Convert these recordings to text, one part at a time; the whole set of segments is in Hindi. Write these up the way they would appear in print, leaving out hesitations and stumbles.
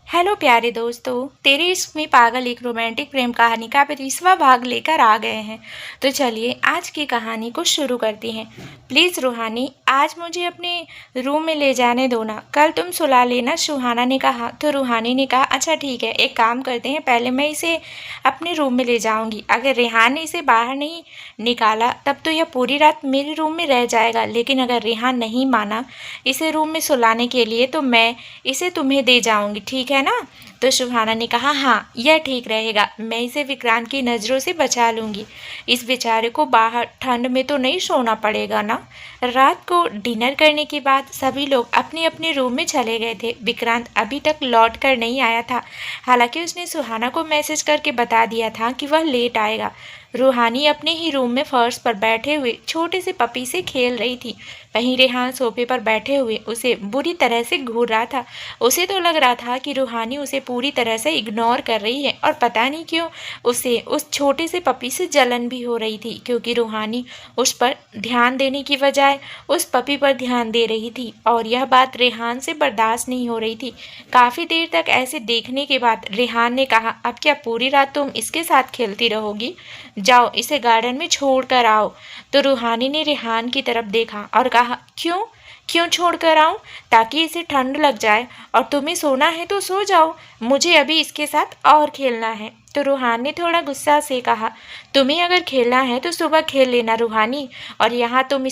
हेलो प्यारे दोस्तों, तेरे इश्क में पागल एक रोमांटिक प्रेम कहानी का 20वां भाग लेकर आ गए हैं। तो चलिए आज की कहानी को शुरू करते हैं। प्लीज़ रूहानी, आज मुझे अपने रूम में ले जाने दो ना, कल तुम सुला लेना, सुहाना ने कहा। तो रूहानी ने कहा अच्छा ठीक है, एक काम करते हैं, पहले मैं इसे अपने रूम में ले जाऊंगी। अगर रेहान ने इसे बाहर नहीं निकाला तब तो यह पूरी रात मेरे रूम में रह जाएगा, लेकिन अगर रेहान नहीं माना इसे रूम में सुलाने के लिए तो मैं इसे तुम्हें दे जाऊंगी, ठीक है ना। तो सुहाना ने कहा हाँ, यह ठीक रहेगा, मैं इसे विक्रांत की नज़रों से बचा लूंगी। इस बेचारे को बाहर ठंड में तो नहीं सोना पड़ेगा ना। रात को डिनर करने के बाद सभी लोग अपने अपने रूम में चले गए थे। विक्रांत अभी तक लौट कर नहीं आया था। हालांकि उसने सुहाना को मैसेज करके बता दिया था कि वह लेट आएगा। रूहानी अपने ही रूम में फर्श पर बैठे हुए छोटे से पपी से खेल रही थी। वहीं रेहान सोफे पर बैठे हुए उसे बुरी तरह से घूर रहा था। उसे तो लग रहा था कि रूहानी उसे पूरी तरह से इग्नोर कर रही है, और पता नहीं क्यों उसे उस छोटे से पपी से जलन भी हो रही थी, क्योंकि रूहानी उस पर ध्यान देने की बजाय उस पपी पर ध्यान दे रही थी, और यह बात रेहान से बर्दाश्त नहीं हो रही थी। काफ़ी देर तक ऐसे देखने के बाद रेहान ने कहा अब क्या पूरी रात तुम इसके साथ खेलती रहोगी? जाओ इसे गार्डन में छोड़ कर आओ। तो रूहानी ने रेहान की तरफ देखा और कहा क्यों क्यों छोड़ कर आऊं? ताकि इसे ठंड लग जाए, और तुम्हें सोना है तो सो जाओ, मुझे अभी इसके साथ और खेलना है। तो रूहान ने थोड़ा गुस्सा से कहा तुम्हें अगर खेलना है तो सुबह खेल लेना रूहानी, और यहाँ तुम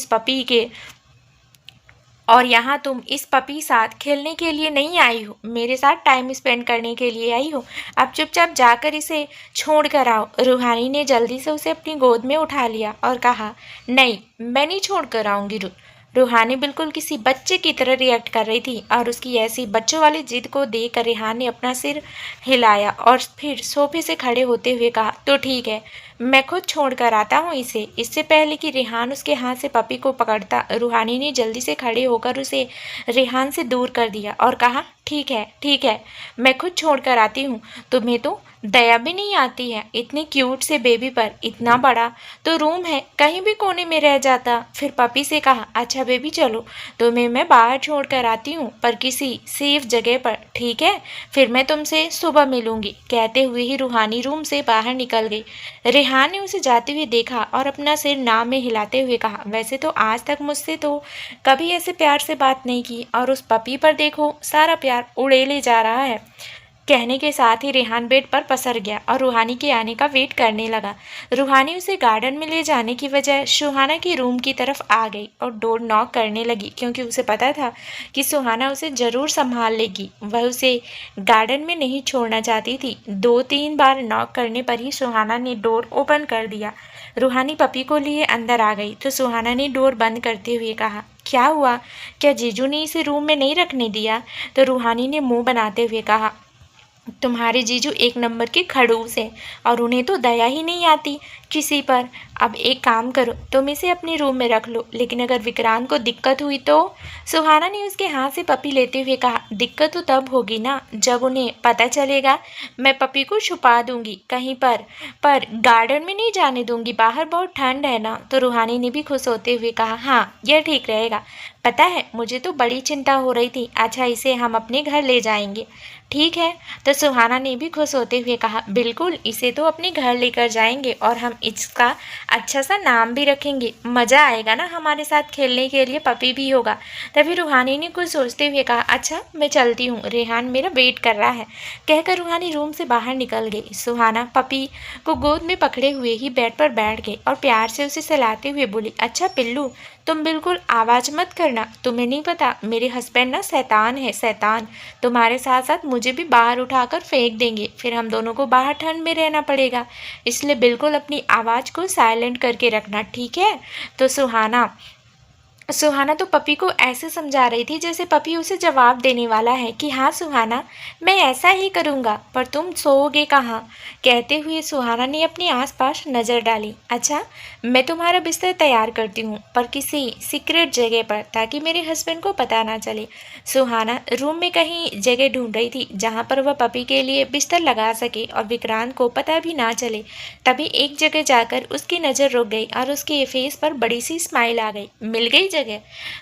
इस पपी साथ खेलने के लिए नहीं आई हो, मेरे साथ टाइम स्पेंड करने के लिए आई हो। अब चुपचाप जाकर इसे छोड़ कर आओ। रूहानी ने जल्दी से उसे अपनी गोद में उठा लिया और कहा नहीं, मैं नहीं छोड़ कर आऊँगी। रूहानी बिल्कुल किसी बच्चे की तरह रिएक्ट कर रही थी, और उसकी ऐसी बच्चों वाली जिद को देखकर रेहान ने अपना सिर हिलाया और फिर सोफे से खड़े होते हुए कहा तो ठीक है, मैं खुद छोड़ कर आता हूँ इसे। इससे पहले कि रेहान उसके हाथ से पपी को पकड़ता, रूहानी ने जल्दी से खड़े होकर उसे रेहान से दूर कर दिया और कहा ठीक है, मैं खुद छोड़ कर आती हूँ। तुम्हें तो दया भी नहीं आती है, इतनी क्यूट से बेबी पर इतना बड़ा तो रूम है, कहीं भी कोने में रह जाता। फिर पपी से कहा अच्छा बेबी चलो, तुम्हें मैं बाहर छोड़ कर आती हूँ, पर किसी सेफ जगह पर, ठीक है? फिर मैं तुमसे सुबह मिलूंगी। कहते हुए ही रूहानी रूम से बाहर निकल गई। रेहान ने उसे जाते हुए देखा और अपना सिर ना में हिलाते हुए कहा वैसे तो आज तक मुझसे तो कभी ऐसे प्यार से बात नहीं की, और उस पपी पर देखो सारा प्यार उड़ेले जा रहा है। कहने के साथ ही रेहान बेड पर पसर गया और रूहानी के आने का वेट करने लगा। रूहानी उसे गार्डन में ले जाने की बजाय सुहाना के रूम की तरफ आ गई और डोर नॉक करने लगी, क्योंकि उसे पता था कि सुहाना उसे ज़रूर संभाल लेगी। वह उसे गार्डन में नहीं छोड़ना चाहती थी। 2-3 बार नॉक करने पर ही सुहाना ने डोर ओपन कर दिया। रूहानी पपी को लिए अंदर आ गई तो सुहाना ने डोर बंद करते हुए कहा क्या हुआ, क्या जीजू ने इसे रूम में नहीं रखने दिया? तो रूहानी ने मुंह बनाते हुए कहा तुम्हारे जीजू एक नंबर के खड़ूस हैं, और उन्हें तो दया ही नहीं आती किसी पर। अब एक काम करो, तुम इसे अपने रूम में रख लो, लेकिन अगर विक्रांत को दिक्कत हुई तो? सुहाना ने उसके हाथ से पपी लेते हुए कहा दिक्कत तो तब होगी ना जब उन्हें पता चलेगा। मैं पपी को छुपा दूंगी कहीं पर गार्डन में नहीं जाने दूंगी, बाहर बहुत ठंड है ना। तो रूहानी ने भी खुश होते हुए कहा हाँ यह ठीक रहेगा, पता है मुझे तो बड़ी चिंता हो रही थी। अच्छा इसे हम अपने घर ले जाएंगे, ठीक है? तो सुहाना ने भी खुश होते हुए कहा बिल्कुल, इसे तो अपने घर लेकर जाएंगे, और हम इसका अच्छा सा नाम भी रखेंगे, मज़ा आएगा ना हमारे साथ खेलने के लिए, पपी भी होगा। तभी रूहानी ने कुछ सोचते हुए कहा अच्छा मैं चलती हूँ, रेहान मेरा वेट कर रहा है। कहकर रूहानी रूम से बाहर निकल गई। सुहाना पपी को गोद में पकड़े हुए ही बेड पर बैठ गई और प्यार से उसे सहलाते हुए बोली अच्छा पिल्लू, तुम बिल्कुल आवाज़ मत करना, तुम्हें नहीं पता मेरे हस्बैंड ना शैतान है, शैतान। तुम्हारे साथ साथ मुझे भी बाहर उठाकर फेंक देंगे, फिर हम दोनों को बाहर ठंड में रहना पड़ेगा, इसलिए बिल्कुल अपनी आवाज़ को साइलेंट करके रखना, ठीक है? तो सुहाना तो पपी को ऐसे समझा रही थी जैसे पपी उसे जवाब देने वाला है कि हाँ सुहाना मैं ऐसा ही करूँगा, पर तुम सोओगे कहाँ? कहते हुए सुहाना ने अपने आसपास नज़र डाली। अच्छा मैं तुम्हारा बिस्तर तैयार करती हूँ, पर किसी सीक्रेट जगह पर, ताकि मेरे हस्बैंड को पता ना चले। सुहाना रूम में कहीं जगह ढूंढ रही थी जहाँ पर वह पपी के लिए बिस्तर लगा सके और विक्रांत को पता भी ना चले। तभी एक जगह जाकर उसकी नज़र रुक गई और उसके फेस पर बड़ी सी स्माइल आ गई। मिल गई जगह।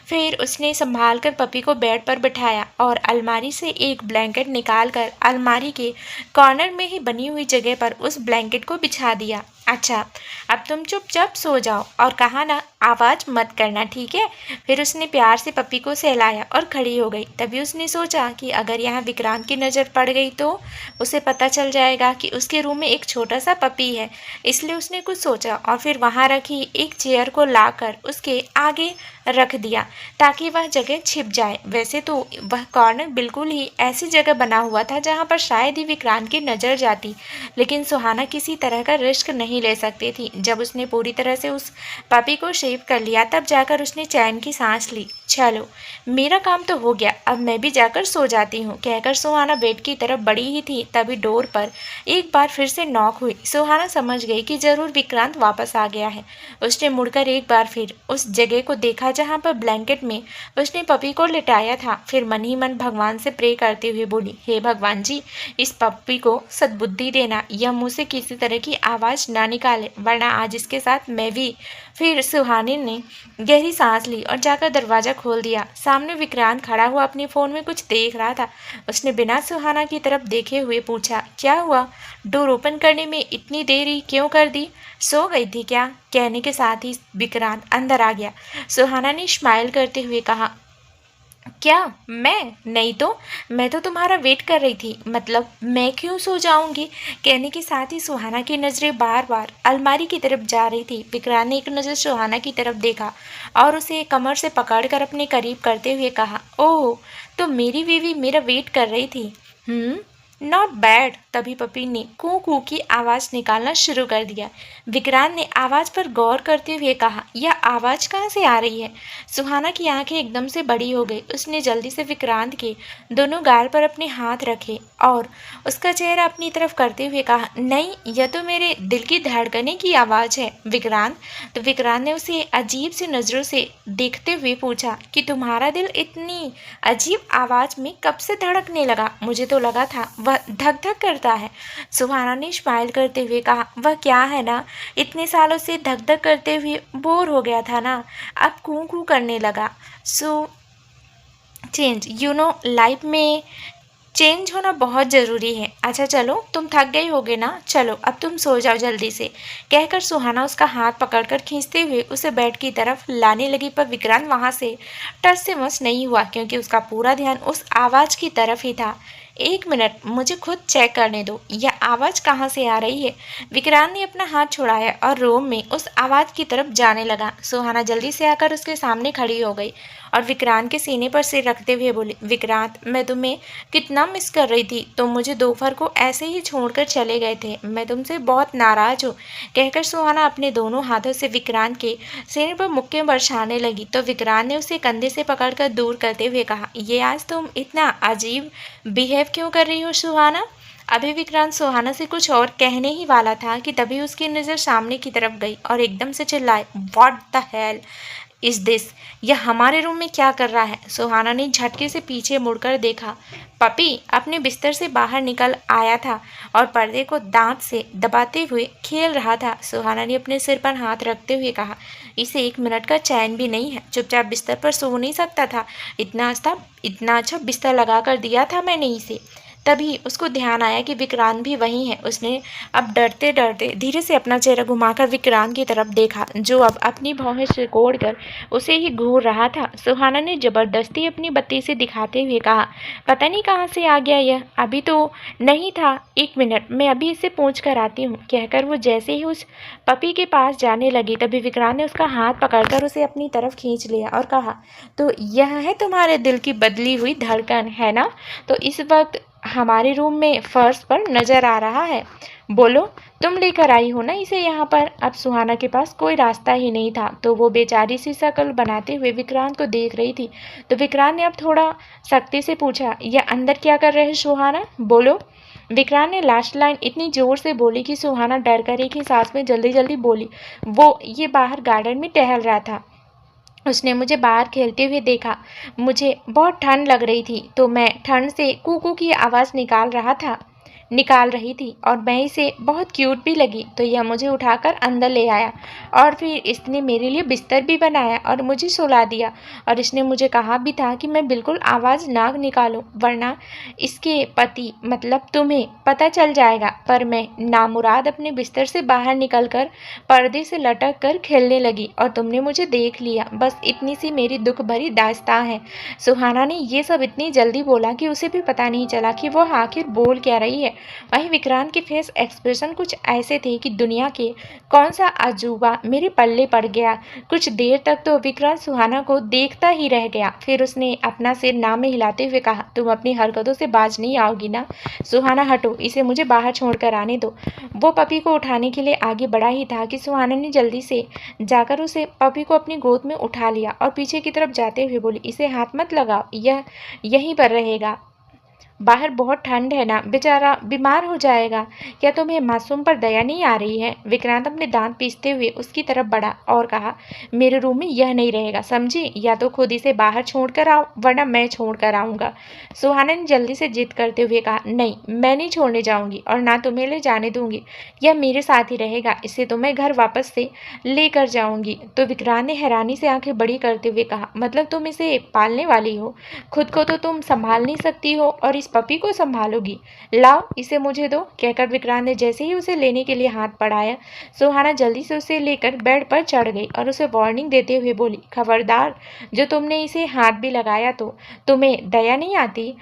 फिर उसने संभाल कर पपी को बेड पर बिठाया और अलमारी से एक ब्लैंकेट निकाल कर अलमारी के कॉर्नर में ही बनी हुई जगह पर उस ब्लैंकेट को बिछा दिया। अच्छा, अब तुम चुपचाप सो जाओ और कहा ना, आवाज़ मत करना, ठीक है। फिर उसने प्यार से पपी को सहलाया और खड़ी हो गई। तभी उसने सोचा कि अगर यहाँ विक्रांत की नज़र पड़ गई तो उसे पता चल जाएगा कि उसके रूम में एक छोटा सा पपी है। इसलिए उसने कुछ सोचा और फिर वहाँ रखी एक चेयर को लाकर उसके आगे रख दिया ताकि वह जगह छिप जाए। वैसे तो वह कॉर्नर बिल्कुल ही ऐसी जगह बना हुआ था जहाँ पर शायद ही विक्रांत की नज़र जाती, लेकिन सुहाना किसी तरह का रिस्क नहीं ले सकती थी। जब उसने पूरी तरह से उस पपी को शेव कर लिया तब जाकर उसने चैन की सांस ली। चलो, मेरा काम तो हो गया, अब मैं भी जाकर सो जाती हूँ, कहकर सुहाना बेड की तरफ बढ़ी ही थी तभी डोर पर एक बार फिर से नॉक हुई। सुहाना समझ गई कि जरूर विक्रांत वापस आ गया है। उसने मुड़कर एक बार फिर उस जगह को देखा जहाँ पर ब्लैंकेट में उसने पपी को लिटाया था। फिर मन ही मन भगवान से प्रे करते हुए बोली, हे भगवान जी, इस पपी को सद्बुद्धि देना, यह मुँह से किसी तरह की आवाज़ ना निकाले, वरना आज इसके साथ मैं भी। फिर सुहानी ने गहरी सांस ली और जाकर दरवाज़ा खोल दिया। सामने विक्रांत खड़ा हुआ अपने फ़ोन में कुछ देख रहा था। उसने बिना सुहाना की तरफ देखे हुए पूछा, क्या हुआ? डोर ओपन करने में इतनी देरी क्यों कर दी? सो गई थी क्या? कहने के साथ ही विक्रांत अंदर आ गया। सुहाना ने स्माइल करते हुए कहा, क्या? मैं नहीं तो, मैं तो तुम्हारा वेट कर रही थी। मतलब मैं क्यों सो जाऊंगी? कहने के साथ ही सुहाना की नज़रें बार बार अलमारी की तरफ जा रही थी। विक्रांत ने एक नज़र सुहाना की तरफ देखा और उसे कमर से पकड़कर अपने करीब करते हुए कहा, ओह, तो मेरी बीवी मेरा वेट कर रही थी। Not bad. तभी पपी ने कू कू की आवाज़ निकालना शुरू कर दिया। विक्रांत ने आवाज़ पर गौर करते हुए कहा, यह आवाज़ कहाँ से आ रही है? सुहाना की आंखें एकदम से बड़ी हो गई। उसने जल्दी से विक्रांत के दोनों गाल पर अपने हाथ रखे और उसका चेहरा अपनी तरफ करते हुए कहा, नहीं, यह तो मेरे दिल की धड़कने की आवाज़ है विक्रांत। तो विक्रांत ने उसे अजीब सी नज़रों से देखते हुए पूछा कि तुम्हारा दिल इतनी अजीब आवाज़ में कब से धड़कने लगा? मुझे तो लगा था वह धक धक करता है। सुहाना ने स्माइल करते हुए कहा, वह क्या है ना, इतने सालों से धक धक करते हुए बोर हो गया था ना, अब कू कू करने लगा। सो चेंज, लाइफ में चेंज होना बहुत ज़रूरी है। अच्छा चलो, तुम थक गई होगे ना, चलो अब तुम सो जाओ जल्दी से, कहकर सुहाना उसका हाथ पकड़कर खींचते हुए उसे बेड की तरफ लाने लगी। पर विक्रांत वहाँ से टस से मस नहीं हुआ क्योंकि उसका पूरा ध्यान उस आवाज़ की तरफ ही था। एक मिनट, मुझे खुद चेक करने दो, यह आवाज़ कहाँ से आ रही है। विक्रांत ने अपना हाथ छुड़ाया और रूम में उस आवाज़ की तरफ जाने लगा। सुहाना जल्दी से आकर उसके सामने खड़ी हो गई और विक्रांत के सीने पर सिर रखते हुए बोली, विक्रांत, मैं तुम्हें कितना मिस कर रही थी। तुम मुझे दोपहर को ऐसे ही छोड़कर चले गए थे, मैं तुमसे बहुत नाराज़ हूँ, कहकर सुहाना अपने दोनों हाथों से विक्रांत के सीने पर मुक्के बरसाने लगी। तो विक्रांत ने उसे कंधे से पकड़कर दूर करते हुए कहा, ये आज तुम इतना अजीब बिहेव क्यों कर रही हो सुहाना? अभी विक्रांत सुहाना से कुछ और कहने ही वाला था कि तभी उसकी नज़र सामने की तरफ गई और एकदम से चिल्लाए, what the hell is this? यह हमारे रूम में क्या कर रहा है? सुहाना ने झटके से पीछे मुड़कर देखा। पपी अपने बिस्तर से बाहर निकल आया था और पर्दे को दांत से दबाते हुए खेल रहा था। सुहाना ने अपने सिर पर हाथ रखते हुए कहा, इसे एक मिनट का चैन भी नहीं है, चुपचाप बिस्तर पर सो नहीं सकता था? इतना अच्छा बिस्तर लगा कर दिया था मैंने इसे। तभी उसको ध्यान आया कि विक्रांत भी वहीं है। उसने अब डरते डरते धीरे से अपना चेहरा घुमाकर विक्रांत की तरफ देखा, जो अब अपनी भौहें सिकोड़ कर उसे ही घूर रहा था। सुहाना ने जबरदस्ती अपनी बत्ती से दिखाते हुए कहा, पता नहीं कहाँ से आ गया यह, अभी तो नहीं था, एक मिनट, मैं अभी इसे पूछ कर आती हूँ, कहकर वो जैसे ही उस पपी के पास जाने लगी तभी विक्रांत ने उसका हाथ पकड़कर उसे अपनी तरफ खींच लिया और कहा, तो यह है तुम्हारे दिल की बदली हुई धड़कन, है ना? तो इस वक्त हमारे रूम में फर्श पर नजर आ रहा है। बोलो, तुम लेकर आई हो ना इसे यहाँ पर? अब सुहाना के पास कोई रास्ता ही नहीं था, तो वो बेचारी सी शक्ल बनाते हुए विक्रांत को देख रही थी। तो विक्रांत ने अब थोड़ा सख्ती से पूछा, यह अंदर क्या कर रहे सुहाना? बोलो। विक्रांत ने लास्ट लाइन इतनी जोर से बोली कि सुहाना डर कर एक ही सांस में जल्दी जल्दी बोली, वो ये बाहर गार्डन में टहल रहा था, उसने मुझे बाहर खेलते हुए देखा, मुझे बहुत ठंड लग रही थी तो मैं ठंड से कू कू की आवाज़ निकाल रहा था। निकाल रही थी और मैं इसे बहुत क्यूट भी लगी तो यह मुझे उठाकर अंदर ले आया और फिर इसने मेरे लिए बिस्तर भी बनाया और मुझे सुला दिया। और इसने मुझे कहा भी था कि मैं बिल्कुल आवाज़ ना निकालूं वरना इसके पति मतलब तुम्हें पता चल जाएगा। पर मैं नामुराद अपने बिस्तर से बाहर निकलकर पर्दे से लटक कर खेलने लगी और तुमने मुझे देख लिया। बस इतनी सी मेरी दुख भरी दास्तां है। सुहाना ने ये सब इतनी जल्दी बोला कि उसे भी पता नहीं चला कि वह आखिर बोल क्या रही है। वहीं विक्रांत के फेस एक्सप्रेशन कुछ ऐसे थे कि दुनिया के कौन सा अजूबा मेरे पल्ले पड़ गया। कुछ देर तक तो विक्रांत सुहाना को देखता ही रह गया। फिर उसने अपना सिर ना में हिलाते हुए कहा, तुम अपनी हरकतों से बाज नहीं आओगी ना। सुहाना हटो, इसे मुझे बाहर छोड़कर आने दो। वो पपी को उठाने के लिए आगे बढ़ा ही था कि सुहाना ने जल्दी से जाकर उसे पपी को अपनी गोद में उठा लिया और पीछे की तरफ जाते हुए बोली, इसे हाथ मत लगाओ, यह यहीं पर रहेगा। बाहर बहुत ठंड है ना, बेचारा बीमार हो जाएगा। क्या तुम्हें मासूम पर दया नहीं आ रही है। विक्रांत अपने दांत पीसते हुए उसकी तरफ बढ़ा और कहा, मेरे रूम में यह नहीं रहेगा, समझी। या तो खुद इसे बाहर छोड़ कर आओ वरना मैं छोड़ कर आऊँगा। सुहाना ने जल्दी से जिद करते हुए कहा, नहीं, मैं नहीं छोड़ने जाऊँगी और ना तुम्हें ले जाने दूंगी। यह मेरे साथ ही रहेगा, इसे तो मैं घर वापस से लेकर जाऊँगी। तो विक्रांत ने हैरानी से आंखें बड़ी करते हुए कहा, मतलब तुम इसे पालने वाली हो। खुद को तो तुम संभाल नहीं सकती हो और इस पपी को संभालोगी। लाओ, इसे मुझे दो। कहकर विक्रांत ने जैसे ही उसे लेने के लिए हाथ बढ़ाया, सुहाना जल्दी से उसे लेकर बेड पर चढ़ गई और उसे वार्निंग देते हुए बोली, खबरदार, जो तुमने इसे हाथ भी लगाया तो तुम्हें दया नहीं आती।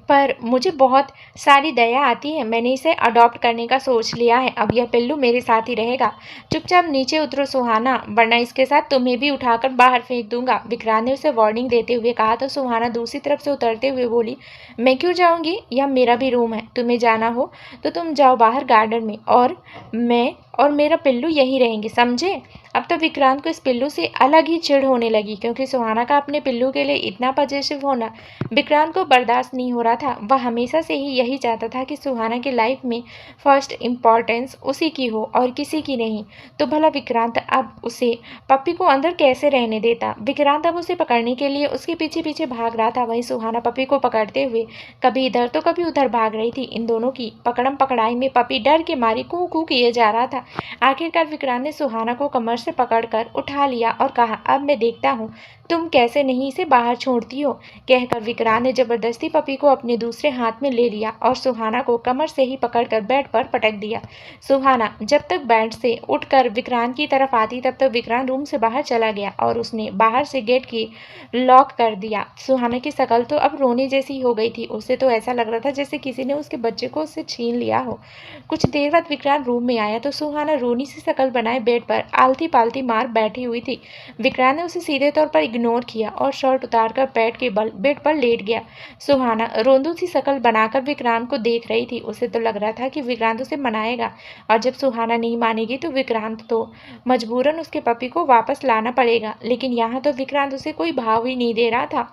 पर मुझे बहुत सारी दया आती है। मैंने इसे अडॉप्ट करने का सोच लिया है। अब यह पिल्लू मेरे साथ ही रहेगा। चुपचाप नीचे उतरो सुहाना, वरना इसके साथ तुम्हें भी उठाकर बाहर फेंक दूंगा। विक्रांत ने उसे वार्निंग देते हुए कहा तो सुहाना दूसरी तरफ से उतरते हुए बोली, मैं क्यों जाऊंगी, यह मेरा भी रूम है। तुम्हें जाना हो तो तुम जाओ बाहर गार्डन में, और मैं और मेरा पिल्लू यहीं रहेंगे, समझे। अब तो विक्रांत को इस पिल्लू से अलग ही चिढ़ होने लगी, क्योंकि सुहाना का अपने पिल्लू के लिए इतना पजेसिव होना विक्रांत को बर्दाश्त नहीं हो रहा था। वह हमेशा से ही यही चाहता था कि सुहाना की लाइफ में फर्स्ट इम्पॉर्टेंस उसी की हो और किसी की नहीं। तो भला विक्रांत अब उसे पप्पी को अंदर कैसे रहने देता। विक्रांत अब उसे पकड़ने के लिए उसके पीछे पीछे भाग रहा था। वहीं सुहाना पप्पी को पकड़ते हुए कभी इधर तो कभी उधर भाग रही थी। इन दोनों की पकड़म पकड़ाई में पप्पी डर के मारी कू कू किए जा रहा था। आखिरकार विक्रांत ने सुहाना को कमर से पकड़कर उठा लिया और कहा, अब मैं देखता हूँ तुम कैसे नहीं इसे बाहर छोड़ती हो। कहकर विक्रांत ने जबरदस्ती पपी को अपने दूसरे हाथ में ले लिया और सुहाना को कमर से ही पकड़कर बेड पर पटक दिया। सुहाना जब तक बेड से उठकर विक्रांत की तरफ आती तब तक विक्रांत रूम से बाहर चला गया और उसने बाहर से गेट की लॉक कर दिया। सुहाना की शकल तो अब रोने जैसी हो गई थी। उसे तो ऐसा लग रहा था जैसे किसी ने उसके बच्चे को उससे छीन लिया हो। कुछ देर बाद विक्रांत रूम में आया तो सुहाना रोनी सी शकल बनाए बेड पर आलती पालती मार बैठी हुई थी। विक्रांत ने उसे सीधे तौर पर इग्नोर किया और शर्ट उतारकर बेड पर लेट गया। सुहाना रोंदू सी शकल बनाकर विक्रांत को देख रही थी। उसे तो लग रहा था कि विक्रांत उसे मनाएगा और जब सुहाना नहीं मानेगी तो विक्रांत तो मजबूरन उसके पपी को वापस लाना पड़ेगा। लेकिन यहाँ तो विक्रांत उसे कोई भाव ही नहीं दे रहा था।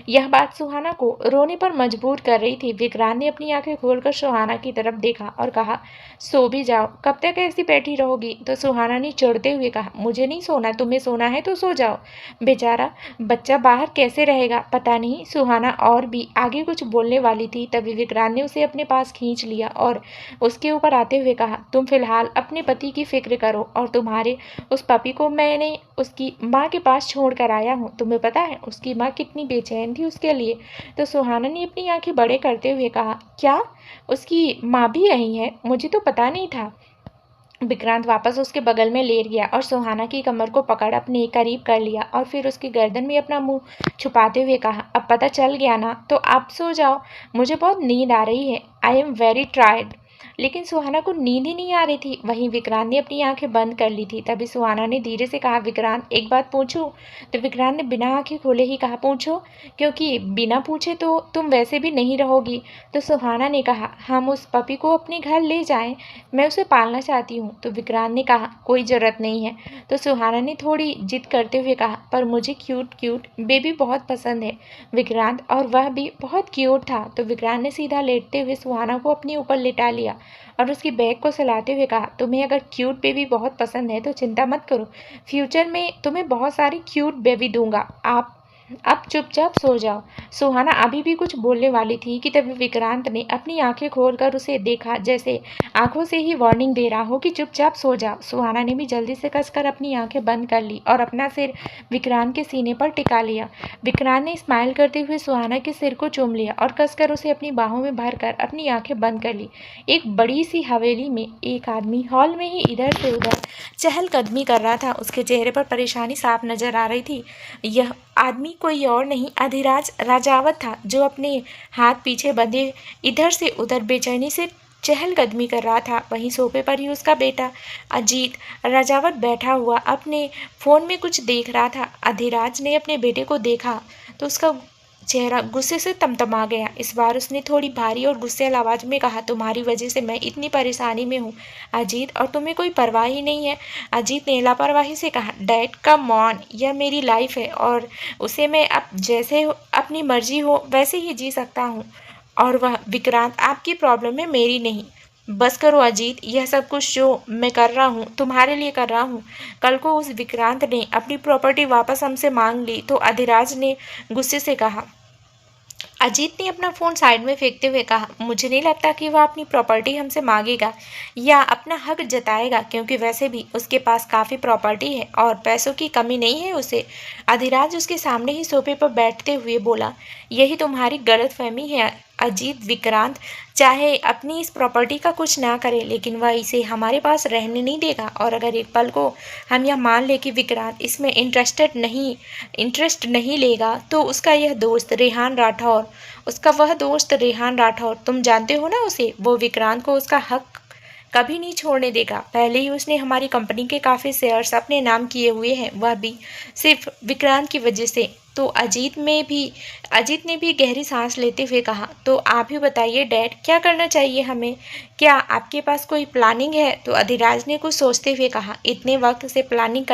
यह बात सुहाना को रोने पर मजबूर कर रही थी। विक्रांत ने अपनी आंखें खोलकर सुहाना की तरफ देखा और कहा, सो भी जाओ, कब तक ऐसी बैठी रहोगी। तो सुहाना ने चिढ़ते हुए कहा, मुझे नहीं सोना, तुम्हें सोना है तो सो जाओ। बेचारा बच्चा बाहर कैसे रहेगा पता नहीं। सुहाना और भी आगे कुछ बोलने वाली थी, तभी विक्रांत ने उसे अपने पास खींच लिया और उसके ऊपर आते हुए कहा, तुम फिलहाल अपने पति की फिक्र करो और तुम्हारे उस पपी को मैंने उसकी माँ के पास छोड़ कर आया हूँ। तुम्हें पता है उसकी माँ कितनी बेचैन थी उसके लिए। तो सुहाना ने अपनी आंखें बड़े करते हुए कहा, क्या उसकी माँ भी यही है, मुझे तो पता नहीं था। विक्रांत वापस उसके बगल में लेट गया और सुहाना की कमर को पकड़ अपने करीब कर लिया और फिर उसकी गर्दन में अपना मुंह छुपाते हुए कहा, अब पता चल गया ना, तो आप सो जाओ, मुझे बहुत नींद आ रही है। I am very tired. लेकिन सुहाना को नींद ही नहीं आ रही थी। वहीं विक्रांत ने अपनी आंखें बंद कर ली थी। तभी सुहाना ने धीरे से कहा, विक्रांत एक बात पूछूं। तो विक्रांत ने बिना आंखें खोले ही कहा, पूछो, क्योंकि बिना पूछे तो तुम वैसे भी नहीं रहोगी। तो सुहाना ने कहा, हम उस पपी को अपने घर ले जाएं, मैं उसे पालना चाहती हूँ। तो विक्रांत ने कहा, कोई ज़रूरत नहीं है। तो सुहाना ने थोड़ी जिद करते हुए कहा, पर मुझे क्यूट क्यूट बेबी बहुत पसंद है विक्रांत, और वह भी बहुत क्यूट था। तो विक्रांत ने सीधा लेटते हुए सुहाना को अपने ऊपर लिटा लिया और उसकी बैग को सहलाते हुए कहा, तुम्हें अगर क्यूट बेबी बहुत पसंद है तो चिंता मत करो, फ्यूचर में तुम्हें बहुत सारी क्यूट बेबी दूंगा। आप अब चुपचाप सो जाओ। सुहाना अभी भी कुछ बोलने वाली थी कि तभी विक्रांत ने अपनी आंखें खोलकर उसे देखा, जैसे आंखों से ही वार्निंग दे रहा हो कि चुपचाप सो जाओ। सुहाना ने भी जल्दी से कसकर अपनी आंखें बंद कर ली और अपना सिर विक्रांत के सीने पर टिका लिया। विक्रांत ने स्माइल करते हुए सुहाना के सिर को चूम लिया और कसकर उसे अपनी बाहों में भरकर अपनी आंखें बंद कर ली। एक बड़ी सी हवेली में एक आदमी हॉल में ही इधर से उधर चहलकदमी कर रहा था। उसके चेहरे पर परेशानी साफ नजर आ रही थी। यह आदमी कोई और नहीं अधिराज राजावत था, जो अपने हाथ पीछे बंधे इधर से उधर बेचैनी से चहलकदमी कर रहा था। वहीं सोफे पर ही उसका बेटा अजीत राजावत बैठा हुआ अपने फोन में कुछ देख रहा था। अधिराज ने अपने बेटे को देखा तो उसका चेहरा गुस्से से तमतमा गया। इस बार उसने थोड़ी भारी और गुस्सैल आवाज में कहा, तुम्हारी वजह से मैं इतनी परेशानी में हूँ अजीत, और तुम्हें कोई परवाह ही नहीं है। अजीत ने लापरवाही से कहा, डैड कम ऑन, यह मेरी लाइफ है और उसे मैं अब जैसे अपनी मर्जी हो वैसे ही जी सकता हूँ, और वह विक्रांत आपकी प्रॉब्लम है, मेरी नहीं। बस करो अजीत, यह सब कुछ जो मैं कर रहा हूँ तुम्हारे लिए कर रहा हूँ। कल को उस विक्रांत ने अपनी प्रॉपर्टी वापस हमसे मांग ली तो अधिराज ने गुस्से से कहा। अजीत ने अपना फ़ोन साइड में फेंकते हुए कहा, मुझे नहीं लगता कि वह अपनी प्रॉपर्टी हमसे मांगेगा या अपना हक जताएगा, क्योंकि वैसे भी उसके पास काफ़ी प्रॉपर्टी है और पैसों की कमी नहीं है उसे। अधिराज उसके सामने ही सोफे पर बैठते हुए बोला, यही तुम्हारी गलतफहमी है अजीत। विक्रांत चाहे अपनी इस प्रॉपर्टी का कुछ ना करे, लेकिन वह इसे हमारे पास रहने नहीं देगा। और अगर एक पल को हम यह मान ले कि विक्रांत इसमें इंटरेस्ट नहीं लेगा, तो उसका यह दोस्त रेहान राठौर, तुम जानते हो ना उसे, वो विक्रांत को उसका हक कभी नहीं छोड़ने देगा। पहले ही उसने हमारी कंपनी के काफ़ी शेयर्स अपने नाम किए हुए हैं, वह भी सिर्फ विक्रांत की वजह से। तो अजीत ने भी गहरी सांस लेते हुए कहा, तो आप ही बताइए डैड, क्या करना चाहिए हमें? क्या आपके पास कोई प्लानिंग है? तो अधिराज ने कुछ सोचते हुए कहा, इतने वक्त से प्लानिंग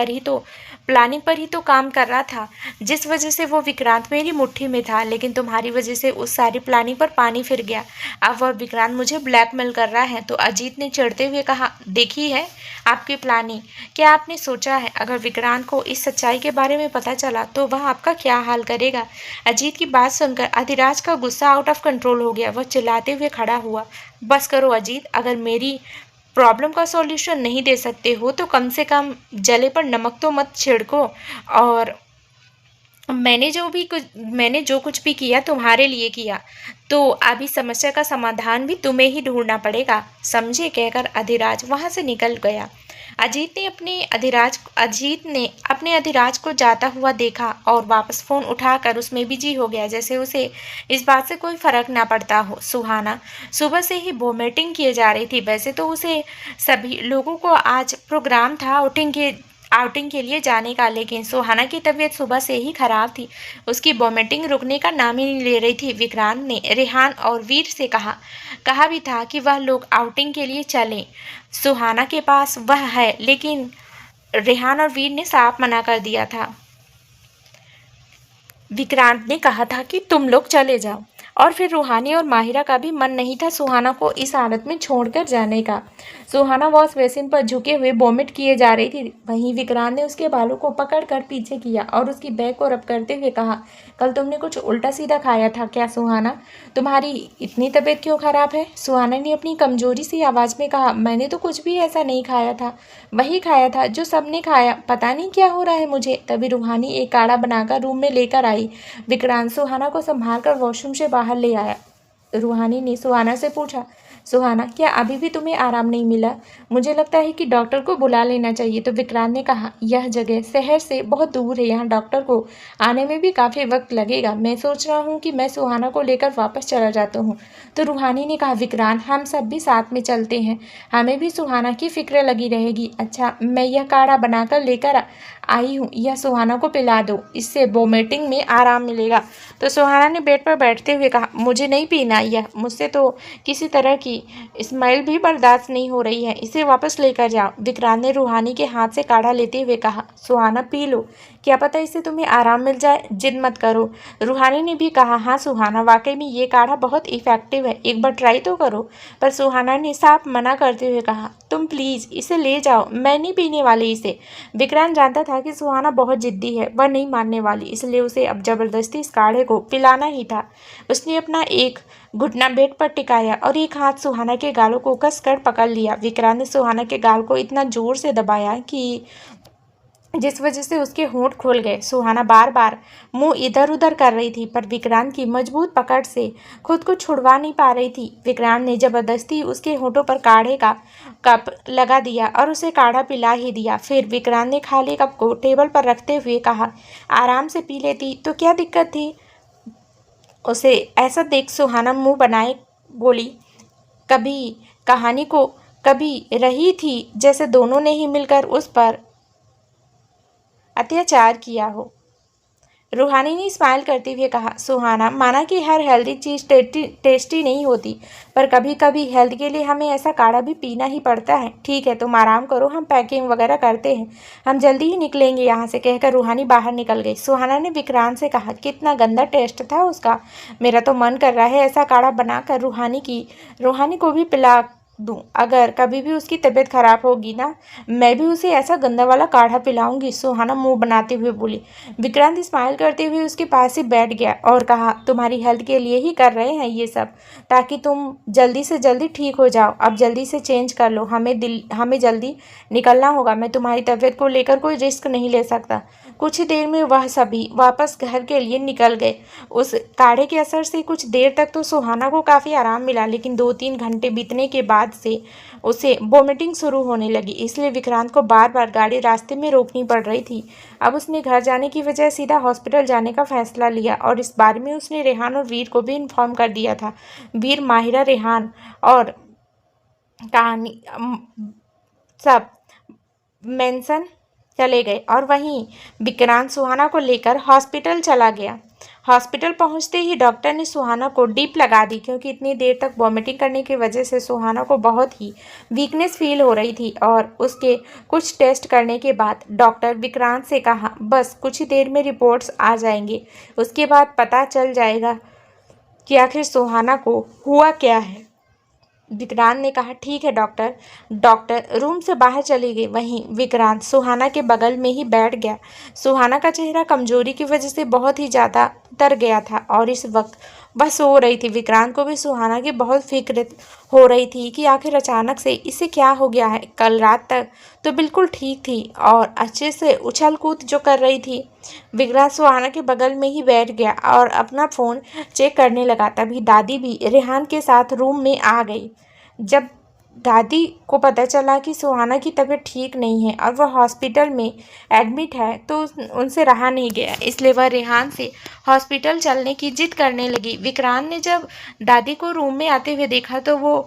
पर ही तो काम कर रहा था, जिस वजह से वो विक्रांत मेरी मुट्ठी में था, लेकिन तुम्हारी वजह से उस सारी प्लानिंग पर पानी फिर गया। अब वह विक्रांत मुझे ब्लैकमेल कर रहा है। तो अजीत ने चिढ़ते हुए कहा, देखी है आपकी प्लानिंग? क्या आपने सोचा है अगर विक्रांत को इस सच्चाई के बारे में पता चला तो वह आपका क्या हाल करेगा? अजीत की बात सुनकर अधिराज का गुस्सा आउट ऑफ कंट्रोल हो गया। वह चिल्लाते हुए खड़ा हुआ, बस करो अजीत, अगर मेरी प्रॉब्लम का सॉल्यूशन नहीं दे सकते हो तो कम से कम जले पर नमक तो मत छिड़को। और मैंने जो कुछ भी किया तुम्हारे लिए किया, तो अभी समस्या का समाधान भी तुम्हें ही ढूंढना पड़ेगा, समझे? कहकर अधिराज वहां से निकल गया। अजीत ने अपने अधिराज को जाता हुआ देखा और वापस फ़ोन उठाकर उसमें बिजी हो गया, जैसे उसे इस बात से कोई फ़र्क ना पड़ता हो। सुहाना सुबह से ही वोमिटिंग किए जा रही थी। वैसे तो उसे सभी लोगों को आज प्रोग्राम था आउटिंग के लिए जाने का, लेकिन सुहाना की तबीयत सुबह से ही खराब थी। उसकी वॉमिटिंग रुकने का नाम ही नहीं ले रही थी। विक्रांत ने रेहान और वीर से कहा भी था कि वह लोग आउटिंग के लिए चलें। सुहाना के पास वह है, लेकिन रेहान और वीर ने साफ मना कर दिया था। विक्रांत ने कहा था कि तुम लोग चले जाओ, और फिर रूहानी और माहिरा का भी मन नहीं था सुहाना को इस हालत में छोड़कर जाने का। सुहाना वॉश बेसिन पर झुके हुए वॉमिट किए जा रही थी। वहीं विक्रांत ने उसके बालों को पकड़कर पीछे किया और उसकी बैक को रब करते हुए कहा, कल तुमने कुछ उल्टा सीधा खाया था क्या सुहाना? तुम्हारी इतनी तबीयत क्यों खराब है? सुहाना ने अपनी कमजोरी सी आवाज़ में कहा, मैंने तो कुछ भी ऐसा नहीं खाया था, वही खाया था जो सबने खाया, पता नहीं क्या हो रहा है मुझे। तभी रूहानी एक काढ़ा बनाकर रूम में लेकर आई। विक्रांत सुहाना को संभाल कर वॉशरूम से बाहर ले आया। रूहानी ने सुहाना से पूछा, सुहाना क्या अभी भी तुम्हें आराम नहीं मिला? मुझे लगता है कि डॉक्टर को बुला लेना चाहिए। तो विक्रांत ने कहा, यह जगह शहर से बहुत दूर है, यहाँ डॉक्टर को आने में भी काफ़ी वक्त लगेगा। मैं सोच रहा हूँ कि मैं सुहाना को लेकर वापस चला जाता हूँ। तो रूहानी ने कहा, विक्रांत हम सब भी साथ में चलते हैं, हमें भी सुहाना की फिक्र लगी रहेगी। अच्छा, मैं यह काढ़ा बनाकर लेकर आई हूँ, यह सुहाना को पिला दो, इससे वोमिटिंग में आराम मिलेगा। तो सुहाना ने बेड पर बैठते हुए कहा, मुझे नहीं पीना, यह मुझसे तो किसी तरह की की स्मेल भी बर्दाश्त नहीं हो रही है, इसे वापस लेकर जाओ। विक्रांत ने रूहानी के हाथ से काढ़ा लेते हुए कहा, सुहाना पी लो, क्या पता इससे तुम्हें आराम मिल जाए, जिद मत करो। रूहानी ने भी कहा, हाँ सुहाना, वाकई में ये काढ़ा बहुत इफेक्टिव है, एक बार ट्राई तो करो। पर सुहाना ने साफ मना करते हुए कहा, तुम प्लीज़ इसे ले जाओ, मैं नहीं पीने वाली इसे। विक्रांत जानता था कि सुहाना बहुत जिद्दी है, वह नहीं मानने वाली, इसलिए उसे अब जबरदस्ती इस काढ़े को पिलाना ही था। उसने अपना एक घुटना बेड पर टिकाया और एक हाथ सुहाना के गालों को कसकर पकड़ लिया। विक्रांत ने सुहाना के गाल को इतना जोर से दबाया कि जिस वजह से उसके होंठ खुल गए। सुहाना बार बार मुंह इधर उधर कर रही थी, पर विक्रांत की मजबूत पकड़ से खुद को छुड़वा नहीं पा रही थी। विक्रांत ने जबरदस्ती उसके होंठों पर काढ़े का कप लगा दिया और उसे काढ़ा पिला ही दिया। फिर विक्रांत ने खाली कप को टेबल पर रखते हुए कहा, आराम से पी लेती तो क्या दिक्कत थी। उसे ऐसा देख सुहाना मुंह बनाए बोली, कभी कहानी को कभी रही थी जैसे दोनों ने ही मिलकर उस पर अत्याचार किया हो। रूहानी ने स्माइल करते हुए कहा, सुहाना, माना कि हर हेल्दी चीज़ टेस्टी नहीं होती, पर कभी कभी हेल्थ के लिए हमें ऐसा काढ़ा भी पीना ही पड़ता है। ठीक है, तुम आराम करो, हम पैकिंग वगैरह करते हैं, हम जल्दी ही निकलेंगे यहाँ से, कहकर रूहानी बाहर निकल गई। सुहाना ने विक्रांत से कहा, कितना गंदा टेस्ट था उसका, मेरा तो मन कर रहा है ऐसा काढ़ा बनाकर रूहानी को भी पिला दूं। अगर कभी भी उसकी तबीयत खराब होगी ना, मैं भी उसे ऐसा गंदा वाला काढ़ा पिलाऊंगी, सुहाना मुंह बनाते हुए बोली। विक्रांत स्माइल करते हुए उसके पास ही बैठ गया और कहा, तुम्हारी हेल्थ के लिए ही कर रहे हैं ये सब, ताकि तुम जल्दी से जल्दी ठीक हो जाओ। अब जल्दी से चेंज कर लो, हमें जल्दी निकलना होगा, मैं तुम्हारी तबीयत को लेकर कोई रिस्क नहीं ले सकता। कुछ ही देर में वह सभी वापस घर के लिए निकल गए। उस काढ़े के असर से कुछ देर तक तो सुहाना को काफ़ी आराम मिला, लेकिन 2-3 घंटे बीतने के बाद से उसे वोमिटिंग शुरू होने लगी, इसलिए विक्रांत को बार बार गाड़ी रास्ते में रोकनी पड़ रही थी। अब उसने घर जाने की बजाय सीधा हॉस्पिटल जाने का फैसला लिया और इस बारे में उसने रेहान और वीर को भी इन्फॉर्म कर दिया था। वीर, माहिरा, रेहान और कहानी सब मेंशन चले गए और वहीं विक्रांत सुहाना को लेकर हॉस्पिटल चला गया। हॉस्पिटल पहुंचते ही डॉक्टर ने सुहाना को ड्रिप लगा दी, क्योंकि इतनी देर तक वॉमिटिंग करने की वजह से सुहाना को बहुत ही वीकनेस फील हो रही थी। और उसके कुछ टेस्ट करने के बाद डॉक्टर विक्रांत से कहा, बस कुछ ही देर में रिपोर्ट्स आ जाएंगे, उसके बाद पता चल जाएगा कि आखिर सुहाना को हुआ क्या है। विक्रांत ने कहा, ठीक है डॉक्टर। डॉक्टर रूम से बाहर चली गई। वहीं विक्रांत सुहाना के बगल में ही बैठ गया। सुहाना का चेहरा कमजोरी की वजह से बहुत ही ज़्यादा उतर गया था और इस वक्त वह सो रही थी। विक्रांत को भी सुहाना की बहुत फिक्र हो रही थी कि आखिर अचानक से इसे क्या हो गया है। कल रात तक तो बिल्कुल ठीक थी और अच्छे से उछल कूद जो कर रही थी। विक्रांत सुहाना के बगल में ही बैठ गया और अपना फ़ोन चेक करने लगा। तभी दादी भी रेहान के साथ रूम में आ गई। जब दादी को पता चला कि सुहाना की तबीयत ठीक नहीं है और वह हॉस्पिटल में एडमिट है, तो उनसे रहा नहीं गया, इसलिए वह रेहान से हॉस्पिटल चलने की जिद करने लगी। विक्रांत ने जब दादी को रूम में आते हुए देखा तो वो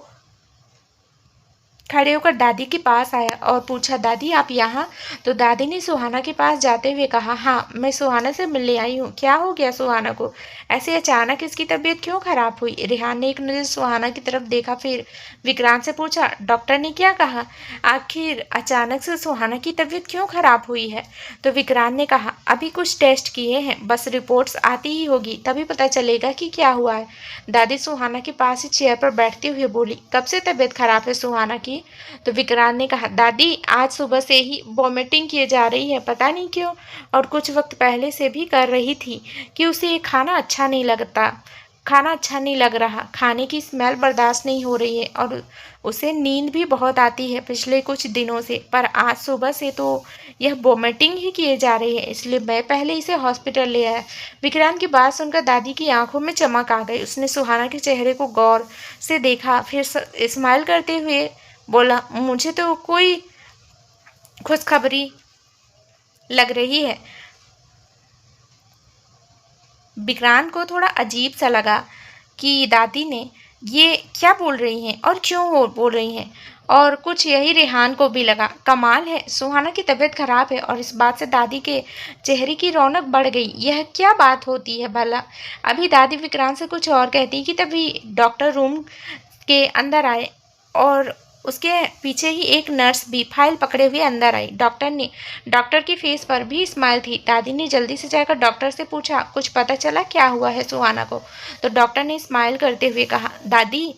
खड़े होकर दादी के पास आया और पूछा, दादी आप यहाँ? तो दादी ने सुहाना के पास जाते हुए कहा, हाँ मैं सुहाना से मिलने आई हूँ। क्या हो गया सुहाना को? ऐसे अचानक इसकी तबीयत क्यों खराब हुई? रेहान ने एक नज़र सुहाना की तरफ देखा, फिर विक्रांत से पूछा, डॉक्टर ने क्या कहा? आखिर अचानक से सुहाना की तबीयत क्यों खराब हुई है? तो विक्रांत ने कहा, अभी कुछ टेस्ट किए हैं, बस रिपोर्ट्स आती ही होगी, तभी पता चलेगा कि क्या हुआ है। दादी सुहाना के पास ही चेयर पर बैठते हुए बोली, कब से तबीयत खराब है सुहाना की? तो विक्रांत ने कहा, दादी आज सुबह से ही वॉमिटिंग किए जा रही है, पता नहीं क्यों, और कुछ वक्त पहले से भी कर रही थी कि उसे खाना अच्छा नहीं लग रहा, खाने की स्मेल बर्दाश्त नहीं हो रही है और उसे नींद भी बहुत आती है पिछले कुछ दिनों से, पर आज सुबह से तो यह वॉमिटिंग ही किए जा रही है, इसलिए मैं पहले इसे हॉस्पिटल ले आया। विक्रांत की बात सुनकर दादी की आंखों में चमक आ गई। उसने सुहाना के चेहरे को गौर से देखा, फिर स्माइल करते हुए बोला, मुझे तो कोई खुशखबरी लग रही है। विक्रांत को थोड़ा अजीब सा लगा कि दादी ने ये क्या बोल रही हैं और क्यों बोल रही हैं, और कुछ यही रेहान को भी लगा। कमाल है, सुहाना की तबीयत खराब है और इस बात से दादी के चेहरे की रौनक बढ़ गई। यह क्या बात होती है भला? अभी दादी विक्रांत से कुछ और कहती कि तभी डॉक्टर रूम के अंदर आए और उसके पीछे ही एक नर्स भी फाइल पकड़े हुए अंदर आई। डॉक्टर के फेस पर भी स्माइल थी। दादी ने जल्दी से जाकर डॉक्टर से पूछा, कुछ पता चला क्या हुआ है सुहाना को? तो डॉक्टर ने स्माइल करते हुए कहा, दादी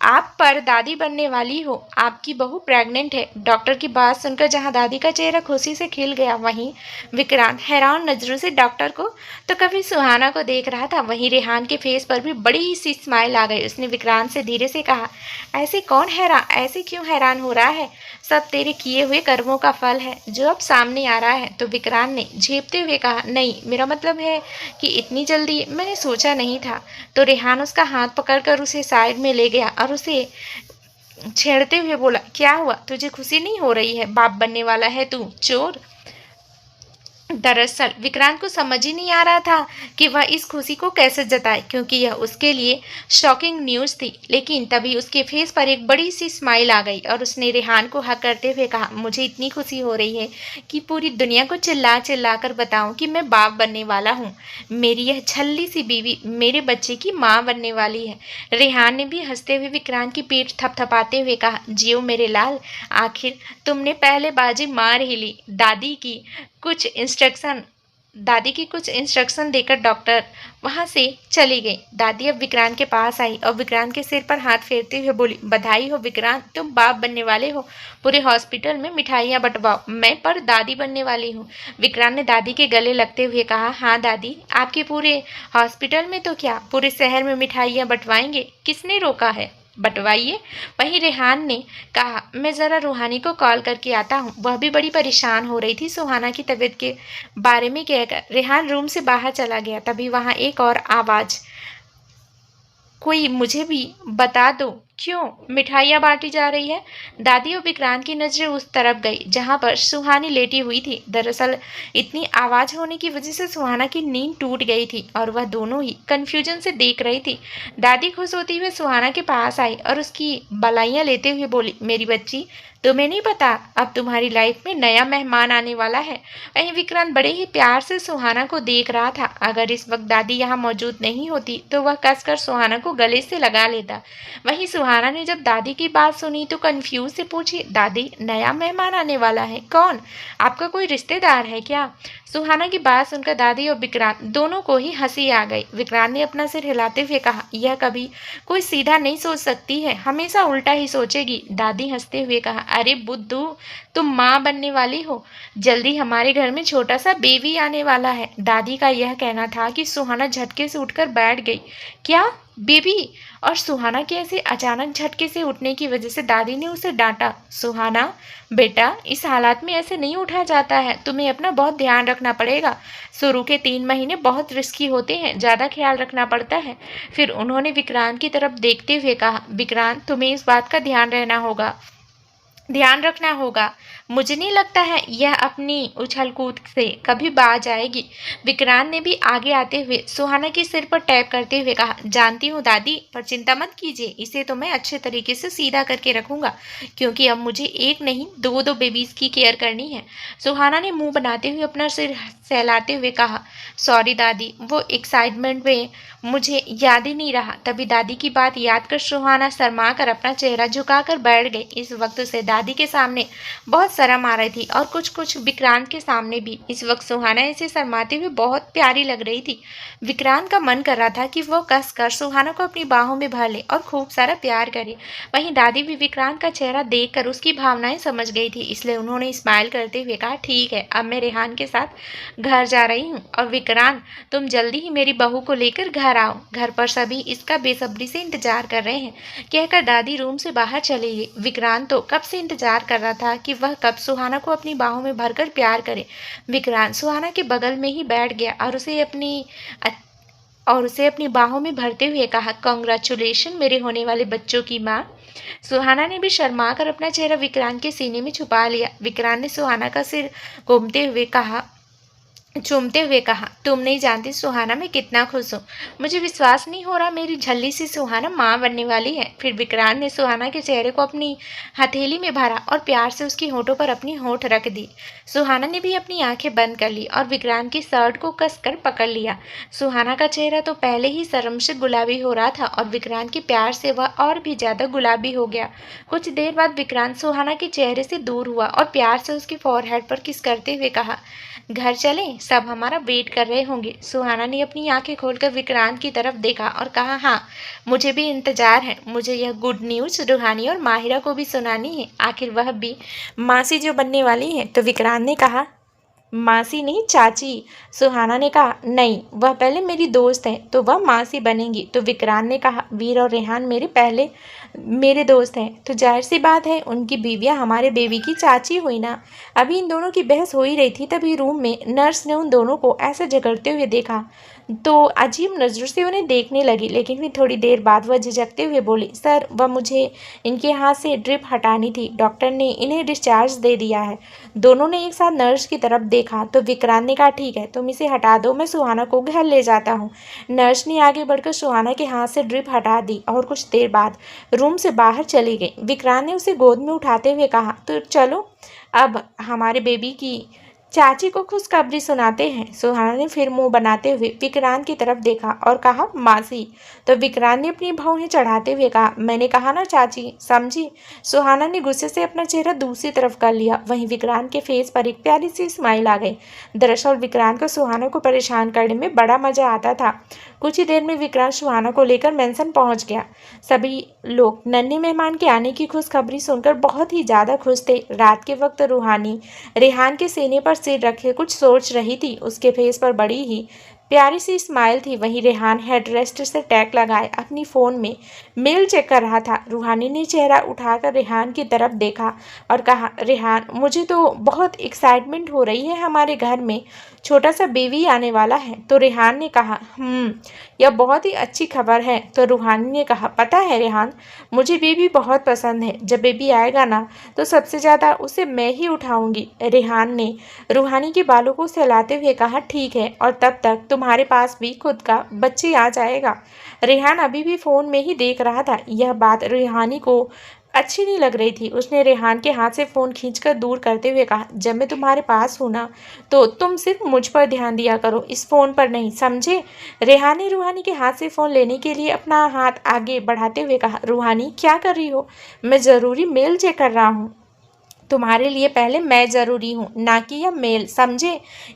आप पर दादी बनने वाली हो, आपकी बहू प्रेग्नेंट है। डॉक्टर की बात सुनकर जहां दादी का चेहरा खुशी से खिल गया, वहीं विक्रांत हैरान नजरों से डॉक्टर को तो कभी सुहाना को देख रहा था। वहीं रेहान के फेस पर भी बड़ी सी स्माइल आ गई। उसने विक्रांत से धीरे से कहा, ऐसे क्यों हैरान हो रहा है? सब तेरे किए हुए कर्मों का फल है जो अब सामने आ रहा है। तो विक्रांत ने झेपते हुए कहा, नहीं, मेरा मतलब है कि इतनी जल्दी मैंने सोचा नहीं था। तो रेहान उसका हाथ पकड़कर उसे साइड में ले गया और उसे छेड़ते हुए बोला, क्या हुआ, तुझे खुशी नहीं हो रही है? बाप बनने वाला है तू, चोर। दरअसल विक्रांत को समझ ही नहीं आ रहा था कि वह इस खुशी को कैसे जताए, क्योंकि यह उसके लिए शॉकिंग न्यूज़ थी। लेकिन तभी उसके फेस पर एक बड़ी सी स्माइल आ गई और उसने रेहान को हक करते हुए कहा, मुझे इतनी खुशी हो रही है कि पूरी दुनिया को चिल्ला चिल्ला कर बताऊं कि मैं बाप बनने वाला हूं। मेरी यह छल्ली सी बीवी मेरे बच्चे की माँ बनने वाली है। रेहान ने भी हंसते हुए विक्रांत की पीठ थपथपाते हुए कहा, जियो मेरे लाल, आखिर तुमने पहले बाजी मार ही ली। दादी की कुछ इंस्ट्रक्शन देकर डॉक्टर वहां से चली गई। दादी अब विक्रांत के पास आई और विक्रांत के सिर पर हाथ फेरते हुए बोली, बधाई हो विक्रांत, तुम बाप बनने वाले हो। पूरे हॉस्पिटल में मिठाइयाँ बंटवाओ, मैं पर दादी बनने वाली हूँ। विक्रांत ने दादी के गले लगते हुए कहा, हाँ दादी, आपके पूरे हॉस्पिटल में तो क्या, पूरे शहर में मिठाइयाँ बंटवाएंगे, किसने रोका है, बंटवाइए। वहीं रेहान ने कहा, मैं ज़रा रूहानी को कॉल करके आता हूँ। वह भी बड़ी परेशान हो रही थी सुहाना की तबीयत के बारे में कहकर रेहान रूम से बाहर चला गया। तभी वहां एक और आवाज़, कोई मुझे भी बता दो क्यों मिठाइयाँ बांटी जा रही है। दादी और विक्रांत की नजरें उस तरफ गई जहां पर सुहानी लेटी हुई थी। दरअसल इतनी आवाज होने की वजह से सुहाना की नींद टूट गई थी और वह दोनों ही कंफ्यूजन से देख रही थी। दादी खुश होती हुए सुहाना के पास आई और उसकी बलाइयां लेते हुए बोली, मेरी बच्ची, तुम्हें नहीं पता अब तुम्हारी लाइफ में नया मेहमान आने वाला है। वहीं विक्रांत बड़े ही प्यार से सुहाना को देख रहा था। अगर इस वक्त दादी यहाँ मौजूद नहीं होती तो वह कसकर सुहाना को गले से लगा लेता। वहीं सुहाना ने जब दादी की बात सुनी तो कंफ्यूज से पूछी, दादी, नया मेहमान आने वाला है? कौन? आपका कोई रिश्तेदार है क्या? सुहाना की बात सुनकर दादी और विक्रांत दोनों को ही हंसी आ गई। विक्रांत ने अपना सिर हिलाते हुए कहा, यह कभी कोई सीधा नहीं सोच सकती है, हमेशा उल्टा ही सोचेगी। दादी हंसते हुए कहा, अरे बुद्धू, तुम माँ बनने वाली हो, जल्दी हमारे घर में छोटा सा बेबी आने वाला है। दादी का यह कहना था कि सुहाना झटके से उठकर बैठ गई। क्या बेबी? और सुहाना के ऐसे अचानक झटके से उठने की वजह से दादी ने उसे डांटा, सुहाना बेटा, इस हालात में ऐसे नहीं उठा जाता है, तुम्हें अपना बहुत ध्यान रखना पड़ेगा। शुरू के 3 महीने बहुत रिस्की होते हैं, ज़्यादा ख्याल रखना पड़ता है। फिर उन्होंने विक्रांत की तरफ देखते हुए कहा, विक्रांत, तुम्हें इस बात का ध्यान रखना होगा। मुझे नहीं लगता है यह अपनी उछल कूद से कभी बाज आएगी। विक्रांत ने भी आगे आते हुए सुहाना के सिर पर टैप करते हुए कहा, जानती हूँ दादी, पर चिंता मत कीजिए, इसे तो मैं अच्छे तरीके से सीधा करके रखूंगा, क्योंकि अब मुझे एक नहीं दो बेबीज की केयर करनी है। सुहाना ने मुंह बनाते हुए अपना सिर सहलाते हुए कहा, सॉरी दादी, वो एक्साइटमेंट में मुझे याद ही नहीं रहा। तभी दादी की बात याद कर सुहाना शर्मा कर अपना चेहरा झुकाकर बैठ गई। इस वक्त उसे दादी के सामने बहुत शर्म आ रही थी और कुछ विक्रांत के सामने भी। इस वक्त सुहाना इसे शर्माते हुए बहुत प्यारी लग रही थी। विक्रांत का मन कर रहा था कि वो कसकर सुहाना को अपनी बाहों में भर ले और खूब सारा प्यार करे। वहीं दादी भी विक्रांत का चेहरा देखकर उसकी भावनाएं समझ गई थी, इसलिए उन्होंने स्माइल करते हुए कहा, ठीक है, अब मैं रेहान के साथ घर जा रही हूँ और विक्रांत, तुम जल्दी ही मेरी बहू को लेकर घर आओ। घर पर सभी इसका बेसब्री से इंतजार कर रहे हैं, कहकर दादी रूम से बाहर चली गई। विक्रांत तो कब से इंतजार कर रहा था कि वह कब सुहाना को अपनी बाहों में भरकर प्यार करे। विक्रांत सुहाना के बगल में ही बैठ गया और उसे अपनी बाहों में भरते हुए कहा, कॉन्ग्रेचुलेशन मेरे होने वाले बच्चों की माँ। सुहाना ने भी शर्मा कर अपना चेहरा विक्रांत के सीने में छुपा लिया। विक्रांत ने सुहाना का सिर घूमते हुए कहा, चूमते हुए कहा, तुम नहीं जानती सुहाना मैं कितना खुश हूँ। मुझे विश्वास नहीं हो रहा मेरी झल्ली सी सुहाना माँ बनने वाली है। फिर विक्रांत ने सुहाना के चेहरे को अपनी हथेली में भरा और प्यार से उसकी होठों पर अपनी होठ रख दी। सुहाना ने भी अपनी आंखें बंद कर ली और विक्रांत की शर्ट को कसकर पकड़ लिया। सुहाना का चेहरा तो पहले ही शर्म से गुलाबी हो रहा था और विक्रांत के प्यार से वह और भी ज्यादा गुलाबी हो गया। कुछ देर बाद विक्रांत सुहाना के चेहरे से दूर हुआ और प्यार से उसकी फोरहेड पर किस करते हुए कहा, घर चलें, सब हमारा वेट कर रहे होंगे। सुहाना ने अपनी आंखें खोलकर विक्रांत की तरफ देखा और कहा, हाँ मुझे भी इंतजार है। मुझे यह गुड न्यूज़ रूहानी और माहिरा को भी सुनानी है, आखिर वह भी मासी जो बनने वाली है। तो विक्रांत ने कहा, मासी नहीं चाची। सुहाना ने कहा, नहीं वह पहले मेरी दोस्त है तो वह मासी बनेंगी। तो विक्रांत ने कहा, वीर और रेहान मेरे दोस्त हैं तो जाहिर सी बात है उनकी बीवियां हमारे बेबी की चाची हुई ना। अभी इन दोनों की बहस हो ही रही थी तभी रूम में नर्स ने उन दोनों को ऐसे झगड़ते हुए देखा तो अजीब नज़रों से उन्हें देखने लगी, लेकिन फिर थोड़ी देर बाद वह झिझकते हुए बोली, सर वह मुझे इनके हाथ से ड्रिप हटानी थी, डॉक्टर ने इन्हें डिस्चार्ज दे दिया है। दोनों ने एक साथ नर्स की तरफ देखा तो विक्रांत ने कहा, ठीक है तुम इसे हटा दो, मैं सुहाना को घर ले जाता हूँ। नर्स ने आगे बढ़कर सुहाना के हाथ से ड्रिप हटा दी और कुछ देर बाद रूम से बाहर चली गई। विक्रांत ने उसे गोद में उठाते हुए कहा, तो चलो अब हमारे बेबी की चाची को खुशखबरी सुनाते हैं। सुहाना ने फिर मुंह बनाते हुए विक्रांत की तरफ देखा और कहा, मासी। तो विक्रांत ने अपनी भौहें चढ़ाते हुए कहा, मैंने कहा ना चाची, समझी। सुहाना ने गुस्से से अपना चेहरा दूसरी तरफ कर लिया। वहीं विक्रांत के फेस पर एक प्यारी सी स्माइल आ गई। दरअसल विक्रांत को सुहाना को परेशान करने में बड़ा मजा आता था। कुछ ही देर में विक्रांत सुहाना को लेकर मेंशन पहुंच गया। सभी लोग नन्हे मेहमान के आने की खुशखबरी सुनकर बहुत ही ज्यादा खुश थे। रात के वक्त रूहानी रेहान के सीने पर सिर रखे कुछ सोच रही थी। उसके फेस पर बड़ी ही प्यारी सी स्माइल थी। वहीं रेहान हेडरेस्ट से टैग लगाए अपनी फ़ोन में मेल चेक कर रहा था। रूहानी ने चेहरा उठाकर रेहान की तरफ देखा और कहा, रेहान मुझे तो बहुत एक्साइटमेंट हो रही है, हमारे घर में छोटा सा बेबी आने वाला है। तो रेहान ने कहा, यह बहुत ही अच्छी खबर है। तो रूहानी ने कहा, पता है रेहान, मुझे बेबी बहुत पसंद है। जब बेबी आएगा ना तो सबसे ज़्यादा उसे मैं ही उठाऊंगी। रेहान ने रूहानी के बालों को सहलाते हुए कहा, ठीक है, और तब तक तुम्हारे पास भी खुद का बच्चे आ जाएगा। रेहान अभी भी फ़ोन में ही देख रहा था। यह बात रूहानी को अच्छी नहीं लग रही थी। उसने रेहान के हाथ से फ़ोन खींचकर दूर करते हुए कहा, जब मैं तुम्हारे पास हूँ ना तो तुम सिर्फ मुझ पर ध्यान दिया करो, इस फ़ोन पर नहीं, समझे। रेहान ने रूहानी के हाथ से फ़ोन लेने के लिए अपना हाथ आगे बढ़ाते हुए कहा, रूहानी क्या कर रही हो, मैं ज़रूरी मेल चेक कर रहा हूँ। तुम्हारे लिए पहले मैं ज़रूरी हूँ, ना कि यह मेल, समझे।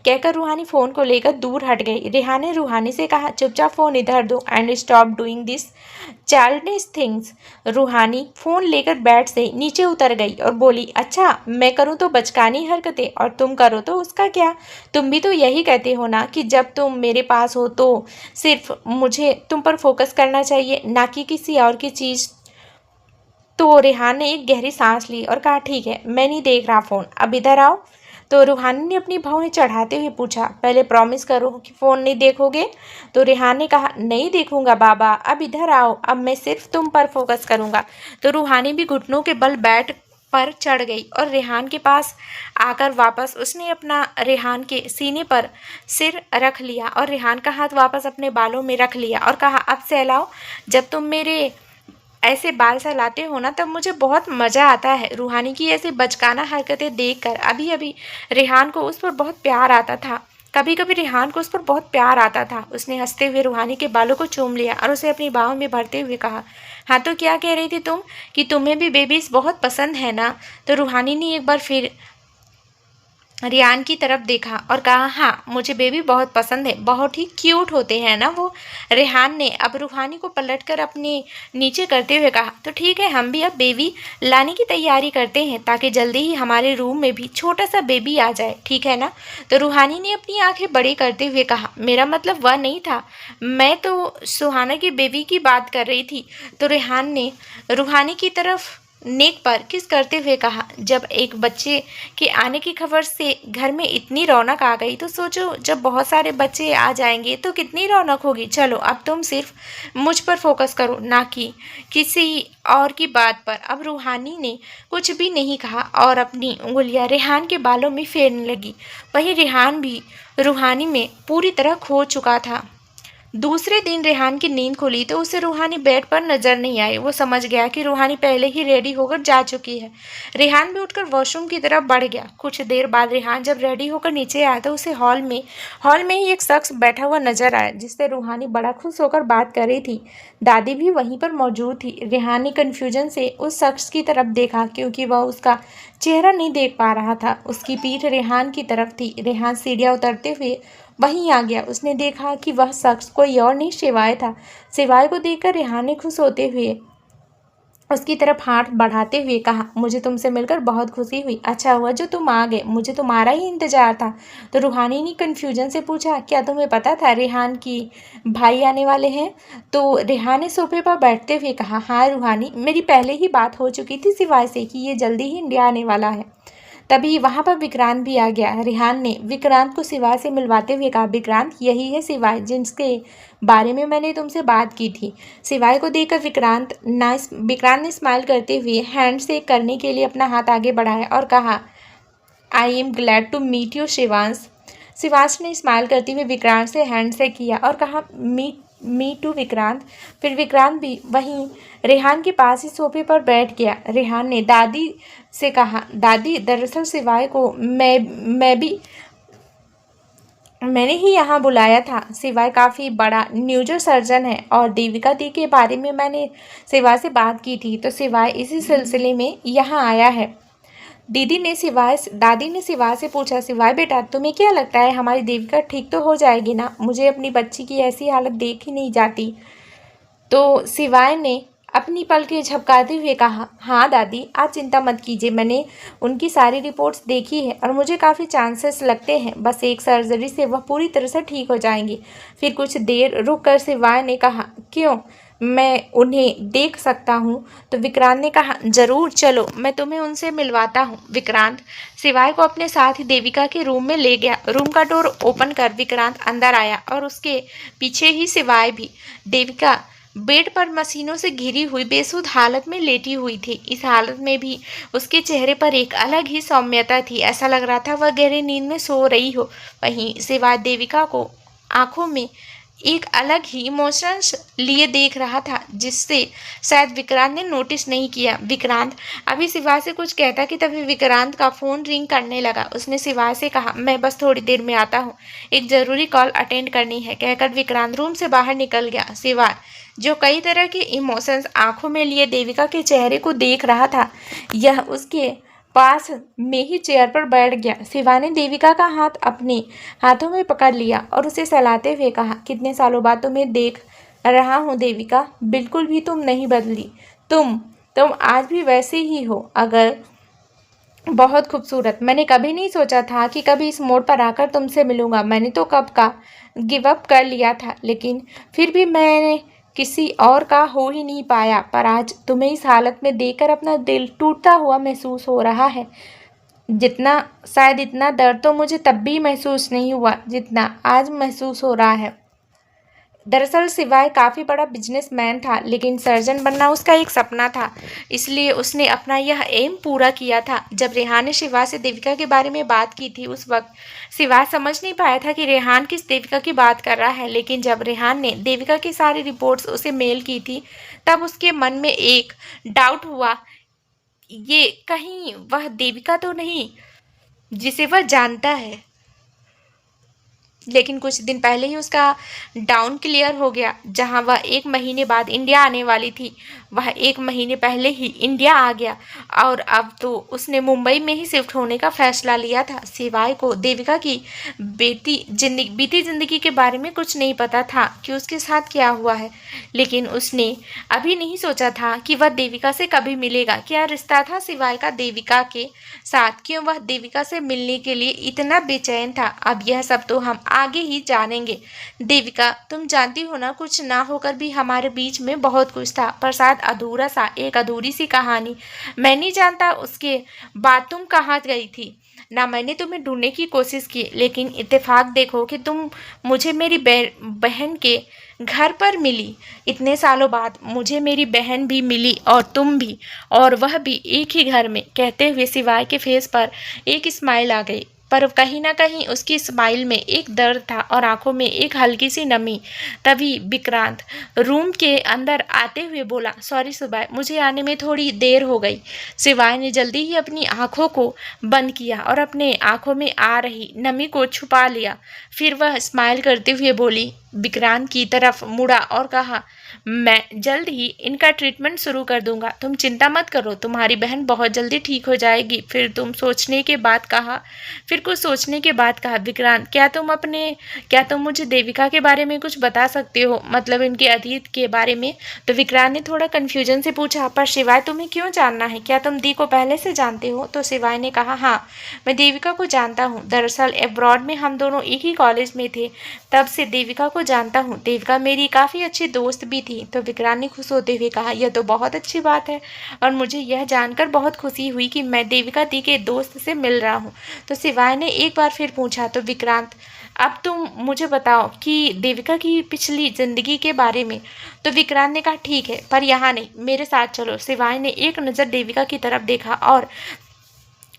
कहकर रूहानी फ़ोन को लेकर दूर हट गई। रेहान ने रूहानी से कहा, चुपचाप फ़ोन इधर दो and stop doing this childish things. रूहानी फ़ोन लेकर बेड से नीचे उतर गई और बोली, अच्छा मैं करूँ तो बचकानी हरकतें और तुम करो तो उसका क्या। तुम भी तो यही कहते हो ना कि जब तुम मेरे पास हो तो सिर्फ मुझे तुम पर फोकस करना चाहिए, ना कि किसी और की चीज़। तो रेहान ने एक गहरी सांस ली और कहा, ठीक है मैं नहीं देख रहा फ़ोन, अब इधर आओ। तो रूहानी ने अपनी भौहें चढ़ाते हुए पूछा, पहले प्रॉमिस करो कि फ़ोन नहीं देखोगे। तो रेहान ने कहा, नहीं देखूंगा बाबा, अब इधर आओ, अब मैं सिर्फ तुम पर फोकस करूंगा। तो रूहानी भी घुटनों के बल बेड पर चढ़ गई और रेहान के पास आकर वापस उसने अपना रेहान के सीने पर सिर रख लिया और रेहान का हाथ वापस अपने बालों में रख लिया और कहा, अब सहलाओ, जब तुम मेरे ऐसे बाल सहलाते हो ना तब मुझे बहुत मज़ा आता है। रूहानी की ऐसे बचकाना हरकतें देखकर अभी अभी रेहान को उस पर बहुत प्यार आता था। कभी कभी रेहान को उस पर बहुत प्यार आता था। उसने हंसते हुए रूहानी के बालों को चूम लिया और उसे अपनी बाहों में भरते हुए कहा, हाँ तो क्या कह रही थी तुम कि तुम्हें भी बेबीज बहुत पसंद है ना। तो रूहानी ने एक बार फिर रेहान की तरफ देखा और कहा, हाँ मुझे बेबी बहुत पसंद है, बहुत ही क्यूट होते हैं ना वो। रेहान ने अब रूहानी को पलटकर अपने नीचे करते हुए कहा, तो ठीक है हम भी अब बेबी लाने की तैयारी करते हैं ताकि जल्दी ही हमारे रूम में भी छोटा सा बेबी आ जाए, ठीक है ना। तो रूहानी ने अपनी आंखें बड़ी करते हुए कहा, मेरा मतलब वह नहीं था, मैं तो सुहाना की बेबी की बात कर रही थी। तो रेहान ने रूहानी की तरफ नेक पर किस करते हुए कहा, जब एक बच्चे के आने की खबर से घर में इतनी रौनक आ गई तो सोचो जब बहुत सारे बच्चे आ जाएंगे तो कितनी रौनक होगी। चलो अब तुम सिर्फ मुझ पर फोकस करो, ना कि किसी और की बात पर। अब रूहानी ने कुछ भी नहीं कहा और अपनी उंगलियां रेहान के बालों में फेरने लगी। वहीं रेहान भी रूहानी में पूरी तरह खो चुका था। दूसरे दिन रेहान की नींद खुली तो उसे रूहानी बेड पर नजर नहीं आई। वो समझ गया कि रूहानी पहले ही रेडी होकर जा चुकी है। रेहान भी उठकर वॉशरूम की तरफ बढ़ गया। कुछ देर बाद रेहान जब रेडी होकर नीचे आया तो उसे हॉल में ही एक शख्स बैठा हुआ नजर आया जिससे रूहानी बड़ा खुश होकर बात कर रही थी। दादी भी वहीं पर मौजूद थी। रेहान ने कन्फ्यूजन से उस शख्स की तरफ देखा क्योंकि वह उसका चेहरा नहीं देख पा रहा था। उसकी पीठ रेहान की तरफ थी। रेहान सीढ़ियाँ उतरते हुए वहीं आ गया। उसने देखा कि वह शख्स कोई और नहीं शिवाय था। शिवाय को देखकर रेहान ने खुश होते हुए उसकी तरफ हाथ बढ़ाते हुए कहा, मुझे तुमसे मिलकर बहुत खुशी हुई। अच्छा हुआ जो तुम आ गए, मुझे तुम्हारा ही इंतजार था। तो रूहानी ने कन्फ्यूजन से पूछा, क्या तुम्हें पता था रेहान की भाई आने वाले हैं? तो रेहान ने सोफे पर बैठते हुए कहा, हाँ रूहानी, मेरी पहले ही बात हो चुकी थी शिवाय से कि ये जल्दी ही इंडिया आने वाला है। तभी वहां पर विक्रांत भी आ गया। रेहान ने विक्रांत को शिवाय से मिलवाते हुए कहा, विक्रांत यही है शिवाय जिसके बारे में मैंने तुमसे बात की थी। शिवाय को देखकर विक्रांत ने स्माइल करते हुए हैंड शेक करने के लिए अपना हाथ आगे बढ़ाया और कहा, I am glad to meet you Shivansh. Shivansh ने स्माइल करते हुए विक्रांत से हैंड शेक किया और कहा, मी टू विक्रांत। फिर विक्रांत भी वहीं रेहान के पास ही सोफे पर बैठ गया। रेहान ने दादी से कहा, दादी दरअसल शिवाय को मैंने ही यहाँ बुलाया था। शिवाय काफ़ी बड़ा न्यूरो सर्जन है और देविका दी के बारे में मैंने शिवाय से बात की थी तो शिवाय इसी सिलसिले में यहाँ आया है। दादी ने शिवाय से पूछा, शिवाय बेटा तुम्हें क्या लगता है हमारी देविका ठीक तो हो जाएगी ना? मुझे अपनी बच्ची की ऐसी हालत देख ही नहीं जाती। तो शिवाय ने अपनी पलकें झपकाते हुए कहा, हाँ दादी आप चिंता मत कीजिए, मैंने उनकी सारी रिपोर्ट्स देखी है और मुझे काफ़ी चांसेस लगते हैं बस एक सर्जरी से वह पूरी तरह से ठीक हो जाएंगी। फिर कुछ देर रुक कर शिवाय ने कहा, क्यों, मैं उन्हें देख सकता हूँ? तो विक्रांत ने कहा, जरूर, चलो मैं तुम्हें उनसे मिलवाता हूँ। विक्रांत शिवाय को अपने साथ ही देविका के रूम में ले गया। रूम का डोर ओपन कर विक्रांत अंदर आया और उसके पीछे ही शिवाय भी। देविका बेड पर मशीनों से घिरी हुई बेसुध हालत में लेटी हुई थी। इस हालत में भी उसके चेहरे पर एक अलग ही सौम्यता थी। ऐसा लग रहा था वह गहरी नींद में सो रही हो। वहीं शिवाय देविका को आंखों में एक अलग ही इमोशंस लिए देख रहा था जिससे शायद विक्रांत ने नोटिस नहीं किया। विक्रांत अभी शिवाय से कुछ कहता कि तभी विक्रांत का फ़ोन रिंग करने लगा। उसने शिवाय से कहा, मैं बस थोड़ी देर में आता हूँ, एक ज़रूरी कॉल अटेंड करनी है। कहकर विक्रांत रूम से बाहर निकल गया। शिवाय जो कई तरह के इमोशंस आंखों में लिए देविका के चेहरे को देख रहा था, यह उसके पास में ही चेयर पर बैठ गया। शिवा ने देविका का हाथ अपने हाथों में पकड़ लिया और उसे सहलाते हुए कहा, कितने सालों बाद तुम्हें देख रहा हूँ देविका, बिल्कुल भी तुम नहीं बदली। तुम आज भी वैसे ही हो, अगर बहुत खूबसूरत। मैंने कभी नहीं सोचा था कि कभी इस मोड़ पर आकर तुमसे मिलूंगा। मैंने तो कब का गिव अप कर लिया था, लेकिन फिर भी मैंने किसी और का हो ही नहीं पाया। पर आज तुम्हें इस हालत में देखकर अपना दिल टूटता हुआ महसूस हो रहा है। शायद इतना दर्द तो मुझे तब भी महसूस नहीं हुआ जितना आज महसूस हो रहा है। दरअसल शिवाय काफ़ी बड़ा बिजनेसमैन था, लेकिन सर्जन बनना उसका एक सपना था, इसलिए उसने अपना यह एम पूरा किया था। जब रेहान ने शिवाय से देविका के बारे में बात की थी उस वक्त शिवाय समझ नहीं पाया था कि रेहान किस देविका की बात कर रहा है, लेकिन जब रेहान ने देविका की सारी रिपोर्ट्स उसे मेल की थी तब उसके मन में एक डाउट हुआ, ये कहीं वह देविका तो नहीं जिसे वह जानता है। लेकिन कुछ दिन पहले ही उसका डाउन क्लियर हो गया। जहां वह 1 महीने बाद इंडिया आने वाली थी, वह 1 महीने पहले ही इंडिया आ गया और अब तो उसने मुंबई में ही शिफ्ट होने का फैसला लिया था। शिवाय को देविका की बीती जिंदगी के बारे में कुछ नहीं पता था कि उसके साथ क्या हुआ है, लेकिन उसने अभी नहीं सोचा था कि वह देविका से कभी मिलेगा। क्या रिश्ता था शिवाय का देविका के साथ, क्यों वह देविका से मिलने के लिए इतना बेचैन था, अब यह सब तो हम आगे ही जानेंगे। देविका तुम जानती हो ना, कुछ ना होकर भी हमारे बीच में बहुत कुछ था, पर शायद एक अधूरी सी कहानी। मैं नहीं जानता उसके बाद तुम कहाँ गई थी, ना मैंने तुम्हें ढूंढने की कोशिश की, लेकिन इत्तेफाक देखो कि तुम मुझे मेरी बहन के घर पर मिली। इतने सालों बाद मुझे मेरी बहन भी मिली और तुम भी, और वह भी एक ही घर में। कहते हुए सिवाय के फेस पर एक स्माइल आ गई, पर कहीं ना कहीं उसकी स्माइल में एक दर्द था और आंखों में एक हल्की सी नमी। तभी विक्रांत रूम के अंदर आते हुए बोला, सॉरी सिवाय, मुझे आने में थोड़ी देर हो गई। सिवाय ने जल्दी ही अपनी आंखों को बंद किया और अपने आंखों में आ रही नमी को छुपा लिया। फिर वह स्माइल करते हुए बोली, विक्रांत की तरफ मुड़ा और कहा, मैं जल्द ही इनका ट्रीटमेंट शुरू कर दूंगा, तुम चिंता मत करो, तुम्हारी बहन बहुत जल्दी ठीक हो जाएगी। फिर कुछ सोचने के बाद कहा, विक्रांत, क्या तुम मुझे देविका के बारे में कुछ बता सकते हो, मतलब इनके अतीत के बारे में? तो विक्रांत ने थोड़ा कन्फ्यूजन से पूछा, पर शिवाय तुम्हें क्यों जानना है, क्या तुम दी को पहले से जानते हो? तो शिवाय ने कहा, हाँ, मैं देविका को जानता हूँ। दरअसल अब्रॉड में हम दोनों एक ही कॉलेज में थे, तब से देविका को जानता हूँ। देविका मेरी काफ़ी अच्छी दोस्त भी थी। तो विक्रांत ने खुश होते हुए कहा, यह तो बहुत अच्छी बात है और मुझे यह जानकर बहुत खुशी हुई कि मैं देविका दी के दोस्त से मिल रहा हूँ। तो शिवाय ने एक बार फिर पूछा, तो विक्रांत, अब तुम मुझे बताओ कि देविका की पिछली जिंदगी के बारे में। तो विक्रांत ने कहा, ठीक है, पर यहाँ नहीं, मेरे साथ चलो। शिवाय ने एक नज़र देविका की तरफ देखा और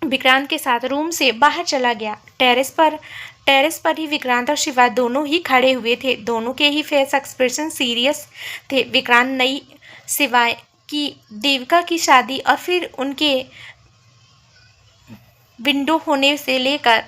विक्रांत के साथ रूम से बाहर चला गया। टेरेस पर ही विक्रांत और शिवा दोनों ही खड़े हुए थे। दोनों के ही फेस एक्सप्रेशन सीरियस थे। विक्रांत नई शिवाय की देविका की शादी और फिर उनके विंडो होने से लेकर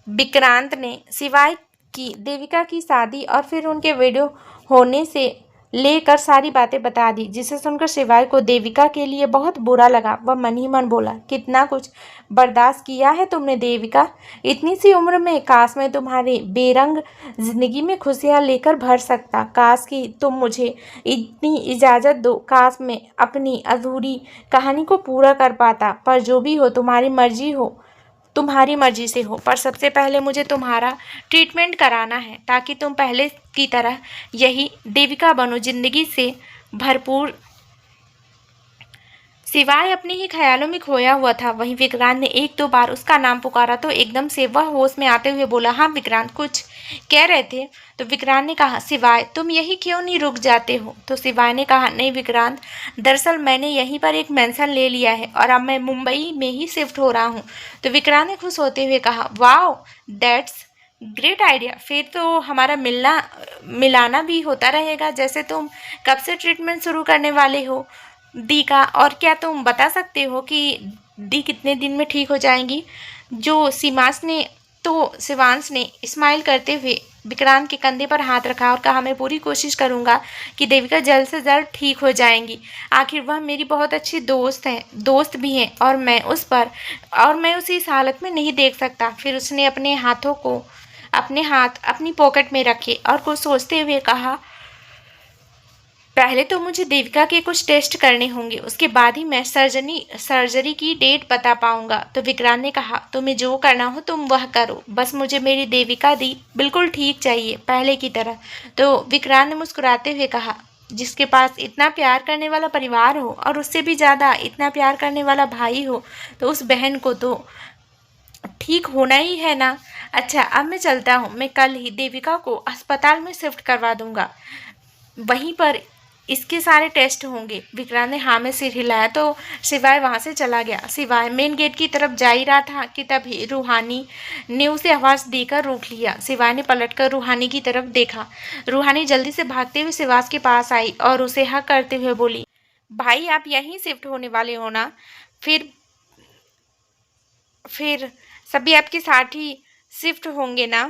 विक्रांत ने शिवाय की देविका की शादी और फिर उनके विडो होने से लेकर सारी बातें बता दी, जिसे सुनकर शिवाय को देविका के लिए बहुत बुरा लगा। वह मन ही मन बोला, कितना कुछ बर्दाश्त किया है तुमने देविका, इतनी सी उम्र में। काश मैं तुम्हारी बेरंग जिंदगी में खुशियाँ लेकर भर सकता। काश कि तुम मुझे इतनी इजाज़त दो, काश मैं अपनी अधूरी कहानी को पूरा कर पाता। पर जो भी हो, तुम्हारी मर्जी से हो, पर सबसे पहले मुझे तुम्हारा ट्रीटमेंट कराना है, ताकि तुम पहले की तरह यही देविका बनो, जिंदगी से भरपूर। शिवाय अपने ही ख्यालों में खोया हुआ था। वहीं विक्रांत ने एक दो बार उसका नाम पुकारा तो एकदम से वह होश में आते हुए बोला, हाँ विक्रांत, कुछ कह रहे थे? तो विक्रांत ने कहा, शिवाय, तुम यही क्यों नहीं रुक जाते हो? तो शिवाय ने कहा, नहीं विक्रांत, दरअसल मैंने यहीं पर एक मेंशन ले लिया है और अब मैं मुंबई में ही शिफ्ट हो रहा हूँ। तो विक्रांत ने खुश होते हुए कहा, वाओ, दैट्स ग्रेट आइडिया। फिर तो हमारा मिलाना भी होता रहेगा। जैसे तुम कब से ट्रीटमेंट शुरू करने वाले हो दी का, और क्या तुम बता सकते हो कि दी कितने दिन में ठीक हो जाएंगी? जो शिवांश ने स्माइल करते हुए विक्रांत के कंधे पर हाथ रखा और कहा, मैं पूरी कोशिश करूंगा कि देविका जल्द से जल्द ठीक हो जाएंगी। आखिर वह मेरी बहुत अच्छी दोस्त भी हैं और मैं उसे इस हालत में नहीं देख सकता। फिर उसने अपने हाथ अपनी पॉकेट में रखे और कुछ सोचते हुए कहा, पहले तो मुझे देविका के कुछ टेस्ट करने होंगे, उसके बाद ही मैं सर्जरी की डेट बता पाऊंगा। तो विक्रांत ने कहा, तुम्हें जो करना हो तुम वह करो, बस मुझे मेरी देविका दी बिल्कुल ठीक चाहिए, पहले की तरह। तो विक्रांत ने मुस्कुराते हुए कहा, जिसके पास इतना प्यार करने वाला परिवार हो और उससे भी ज़्यादा इतना प्यार करने वाला भाई हो, तो उस बहन को तो ठीक होना ही है ना। अच्छा, अब मैं चलता हूँ, मैं कल ही देविका को अस्पताल में शिफ्ट करवा दूंगा, वहीं पर इसके सारे टेस्ट होंगे। विक्रांत ने हाँ में सिर हिलाया तो शिवाय वहाँ से चला गया। शिवाय मेन गेट की तरफ जा ही रहा था कि तभी रूहानी ने उसे आवाज़ देकर रोक लिया। शिवाय ने पलटकर रूहानी की तरफ देखा। रूहानी जल्दी से भागते हुए शिवास के पास आई और उसे हक करते हुए बोली, भाई आप यहीं शिफ्ट होने वाले हो ना? फिर सभी आपके साथ ही शिफ्ट होंगे ना?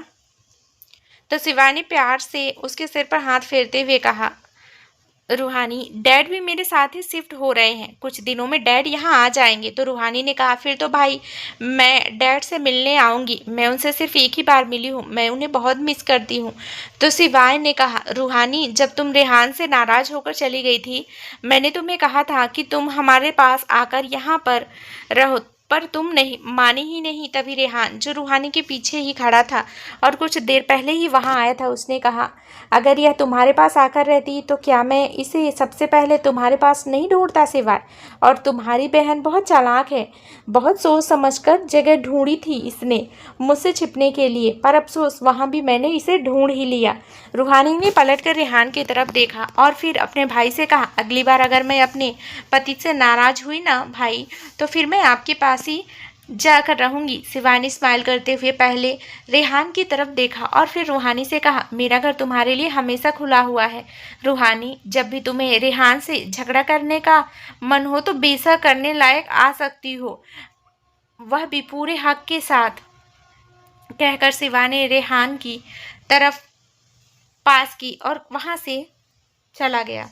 तो शिवाय ने प्यार से उसके सिर पर हाथ फेरते हुए कहा, रूहानी, डैड भी मेरे साथ ही शिफ्ट हो रहे हैं, कुछ दिनों में डैड यहाँ आ जाएंगे। तो रूहानी ने कहा, फिर तो भाई मैं डैड से मिलने आऊँगी, मैं उनसे सिर्फ एक ही बार मिली हूँ, मैं उन्हें बहुत मिस करती हूँ। तो शिवाय ने कहा, रूहानी, जब तुम रेहान से नाराज़ होकर चली गई थी, मैंने तुम्हें कहा था कि तुम हमारे पास आकर यहाँ पर रहो, पर तुम नहीं माने ही नहीं। तभी रेहान, जो रूहानी के पीछे ही खड़ा था और कुछ देर पहले ही वहां आया था, उसने कहा, अगर यह तुम्हारे पास आकर रहती तो क्या मैं इसे सबसे पहले तुम्हारे पास नहीं ढूंढता सिवाय? और तुम्हारी बहन बहुत चालाक है, बहुत सोच समझकर जगह ढूंढी थी इसने मुझसे छिपने के लिए, पर अफसोस वहां भी मैंने इसे ढूंढ ही लिया। रूहानी ने पलटकर रेहान की तरफ देखा और फिर अपने भाई से कहा, अगली बार अगर मैं अपने पति से नाराज हुई ना भाई, तो फिर मैं आपके पास ही जाकर रहूंगी। शिवानी स्माइल करते हुए पहले रेहान की तरफ देखा और फिर रूहानी से कहा, मेरा घर तुम्हारे लिए हमेशा खुला हुआ है रूहानी। जब भी तुम्हें रेहान से झगड़ा करने का मन हो तो बेशक करने लायक आ सकती हो, वह भी पूरे हक के साथ। कहकर शिवानी रेहान की तरफ पास की और वहां से चला गया।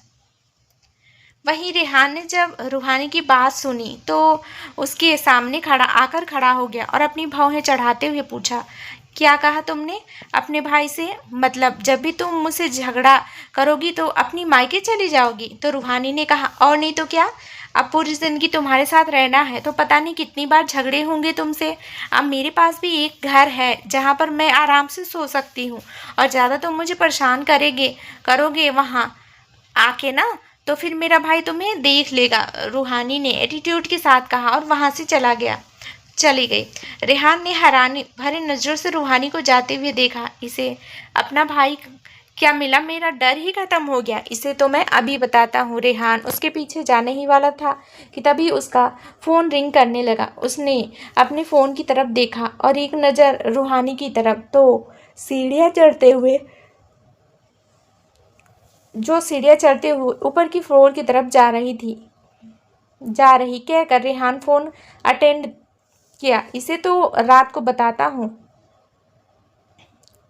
वहीं रेहान ने जब रूहानी की बात सुनी तो उसके सामने खड़ा हो गया और अपनी भौहें चढ़ाते हुए पूछा, क्या कहा तुमने अपने भाई से? मतलब जब भी तुम मुझसे झगड़ा करोगी तो अपनी मायके चली जाओगी? तो रूहानी ने कहा, और नहीं तो क्या, अब पूरी जिंदगी तुम्हारे साथ रहना है तो पता नहीं कितनी बार झगड़े होंगे तुमसे। अब मेरे पास भी एक घर है जहाँ पर मैं आराम से सो सकती हूँ, और ज़्यादा तुम मुझे परेशान करोगे वहाँ आके ना, तो फिर मेरा भाई तुम्हें देख लेगा। रूहानी ने एटीट्यूड के साथ कहा और वहां से चली गई। रेहान ने हैरानी भरे नजरों से रूहानी को जाते हुए देखा। इसे अपना भाई क्या मिला? मेरा डर ही खत्म हो गया। इसे तो मैं अभी बताता हूँ। रेहान उसके पीछे जाने ही वाला था कि तभी उसका फ़ोन रिंग करने लगा। उसने अपने फ़ोन की तरफ देखा और एक नज़र रूहानी की तरफ, तो सीढ़ियाँ चढ़ते हुए ऊपर की फ्लोर की तरफ जा रही कहकर रेहान फ़ोन अटेंड किया। इसे तो रात को बताता हूँ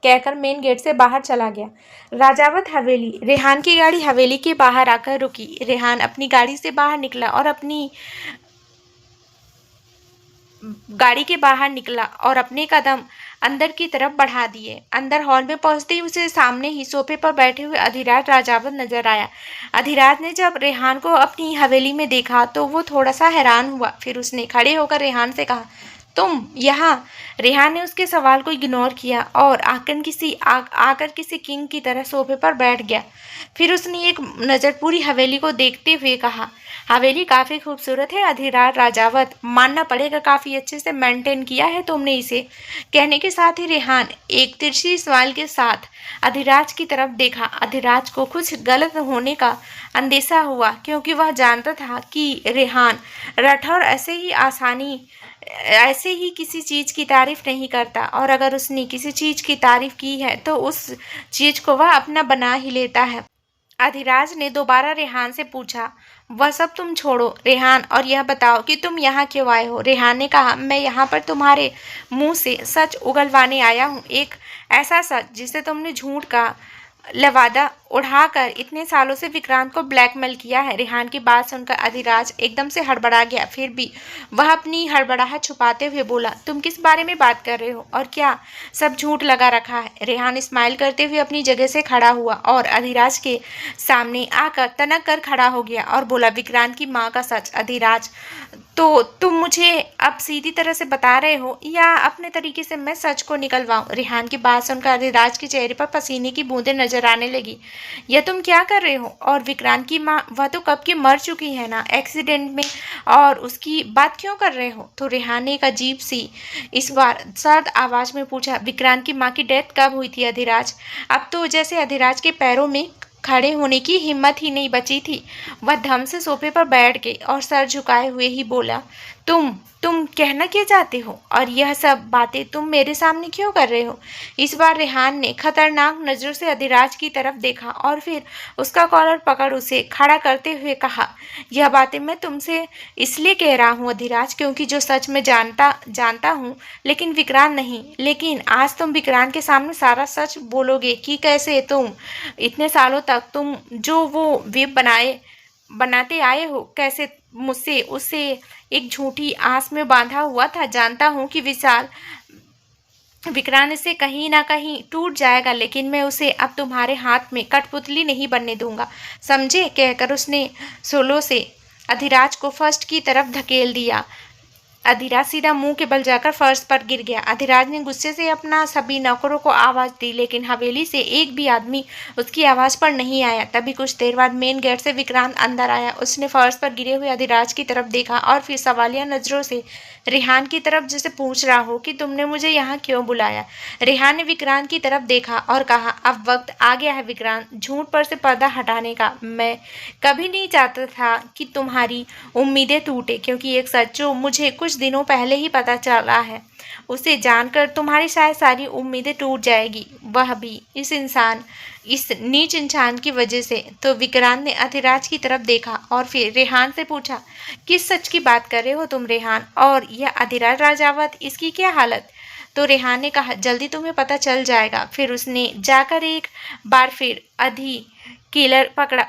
कहकर मेन गेट से बाहर चला गया। राजावत हवेली। रेहान की गाड़ी हवेली के बाहर आकर रुकी। रेहान अपनी गाड़ी से बाहर निकला और अपने कदम अंदर की तरफ बढ़ा दिए। अंदर हॉल में पहुंचते ही उसे सामने ही सोफे पर बैठे हुए अधिराज राजावत नजर आया। अधिराज ने जब रेहान को अपनी हवेली में देखा तो वो थोड़ा सा हैरान हुआ। फिर उसने खड़े होकर रेहान से कहा, तुम यहाँ? रेहान ने उसके सवाल को इग्नोर किया और आकर किसी किंग की तरह सोफे पर बैठ गया। फिर उसने एक नज़र पूरी हवेली को देखते हुए कहा, हवेली काफ़ी खूबसूरत है अधिराज राजावत, मानना पड़ेगा काफ़ी अच्छे से मेंटेन किया है तुमने इसे। कहने के साथ ही रेहान एक तिरछी स्माइल के साथ अधिराज की तरफ देखा। अधिराज को कुछ गलत होने का अंदेशा हुआ, क्योंकि वह जानता था कि रेहान राठौर ऐसे ही किसी चीज़ की तारीफ नहीं करता, और अगर उसने किसी चीज़ की तारीफ की है तो उस चीज़ को वह अपना बना ही लेता है। अधिराज ने दोबारा रेहान से पूछा, वह सब तुम छोड़ो रेहान, और यह बताओ कि तुम यहाँ क्यों आए हो? रेहान ने कहा, मैं यहाँ पर तुम्हारे मुंह से सच उगलवाने आया हूँ, एक ऐसा सच जिसे तुमने झूठ का लवादा उड़ाकर इतने सालों से विक्रांत को ब्लैकमेल किया है। रेहान की बात सुनकर अधिराज एकदम से हड़बड़ा गया। फिर भी वह अपनी हड़बड़ाहट छुपाते हुए बोला, तुम किस बारे में बात कर रहे हो और क्या सब झूठ लगा रखा है? रेहान स्माइल करते हुए अपनी जगह से खड़ा हुआ और अधिराज के सामने आकर तनक कर खड़ा हो गया और बोला, विक्रांत की माँ का सच? अधिराज, तो तुम मुझे अब सीधी तरह से बता रहे हो या अपने तरीके से मैं सच को निकलवाऊं? रेहान की बात सुनकर अधिराज के चेहरे पर पसीने की बूंदें नजर आने लगी। यह तुम क्या कर रहे हो? और विक्रांत की माँ, वह तो कब की मर चुकी है ना एक्सीडेंट में, और उसकी बात क्यों कर रहे हो? तो रेहान ने एक अजीब सी इस बार सर्द आवाज में पूछा, विक्रांत की माँ की डेथ कब हुई थी अधिराज? अब तो जैसे अधिराज के पैरों में खड़े होने की हिम्मत ही नहीं बची थी। वह धम से सोफे पर बैठ गई और सर झुकाए हुए ही बोला, तुम कहना क्या चाहते हो? और यह सब बातें तुम मेरे सामने क्यों कर रहे हो? इस बार रेहान ने खतरनाक नजरों से अधिराज की तरफ देखा और फिर उसका कॉलर पकड़ उसे खड़ा करते हुए कहा, यह बातें मैं तुमसे इसलिए कह रहा हूँ अधिराज, क्योंकि जो सच मैं जानता हूँ, लेकिन विक्रांत नहीं। लेकिन आज तुम विक्रांत के सामने सारा सच बोलोगे कि कैसे तुम इतने सालों तक तुम जो वो वेब बनाते आए हो, कैसे मुझसे उसे एक झूठी आस में बांधा हुआ था। जानता हूँ कि विक्रांत से कहीं ना कहीं टूट जाएगा, लेकिन मैं उसे अब तुम्हारे हाथ में कठपुतली नहीं बनने दूंगा, समझे? कहकर उसने सोलो से अधिराज को फर्स्ट की तरफ धकेल दिया। अधिराज सीधा मुंह के बल जाकर फर्श पर गिर गया। अधिराज ने गुस्से से अपना सभी नौकरों को आवाज दी, लेकिन हवेली से एक भी आदमी उसकी आवाज पर नहीं आया। तभी कुछ देर बाद मेन गेट से विक्रांत अंदर आया। उसने फर्श पर गिरे हुए अधिराज की तरफ देखा और फिर सवालिया नजरों से रेहान की तरफ जैसे पूछ रहा हो कि तुमने मुझे यहाँ क्यों बुलाया। रेहान ने विक्रांत की तरफ देखा और कहा, अब वक्त आ गया है विक्रांत, झूठ पर से पर्दा हटाने का। मैं कभी नहीं चाहता था कि तुम्हारी उम्मीदें टूटे, क्योंकि एक सच जो मुझे कुछ दिनों पहले ही पता चला है, उसे जानकर तुम्हारी शायद सारी उम्मीदें टूट जाएगी, वह भी इस नीच इंसान की वजह से। तो विक्रांत ने अधिराज की तरफ देखा और फिर रेहान से पूछा, किस सच की बात कर रहे हो तुम रेहान? और यह अधिराज राजावत, इसकी क्या हालत? तो रेहान ने कहा, जल्दी तुम्हें पता चल जाएगा। फिर उसने जाकर एक बार फिर किलर पकड़ा,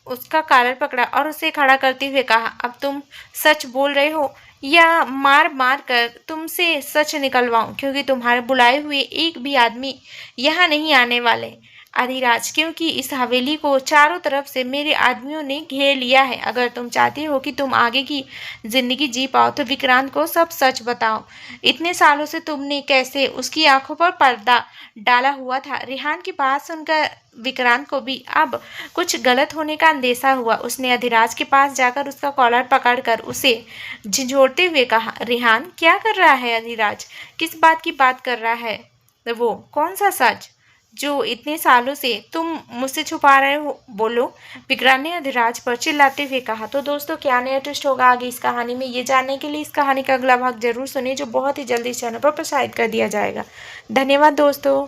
उसका कॉलर पकड़ा और उसे खड़ा करते हुए कहा, अब तुम सच बोल रहे हो या मार मार कर तुमसे सच निकलवाऊं, क्योंकि तुम्हारे बुलाए हुए एक भी आदमी यहाँ नहीं आने वाले अधिराज, क्योंकि इस हवेली को चारों तरफ से मेरे आदमियों ने घेर लिया है। अगर तुम चाहते हो कि तुम आगे की जिंदगी जी पाओ तो विक्रांत को सब सच बताओ। इतने सालों से तुमने कैसे उसकी आंखों पर पर्दा डाला हुआ था? रेहान की बात सुनकर विक्रांत को भी अब कुछ गलत होने का अंदेशा हुआ। उसने अधिराज के पास जाकर उसका कॉलर पकड़कर उसे झिझोड़ते हुए कहा, रेहान क्या कर रहा है अधिराज? किस बात की बात कर रहा है वो? कौन सा सच जो इतने सालों से तुम मुझसे छुपा रहे हो? बोलो, विक्रांत ने अधिराज पर चिल्लाते हुए कहा। तो दोस्तों, क्या नया ट्विस्ट होगा आगे इस कहानी में, ये जानने के लिए इस कहानी का अगला भाग जरूर सुनिए, जो बहुत ही जल्दी इस चैनल पर प्रसारित कर दिया जाएगा। धन्यवाद दोस्तों।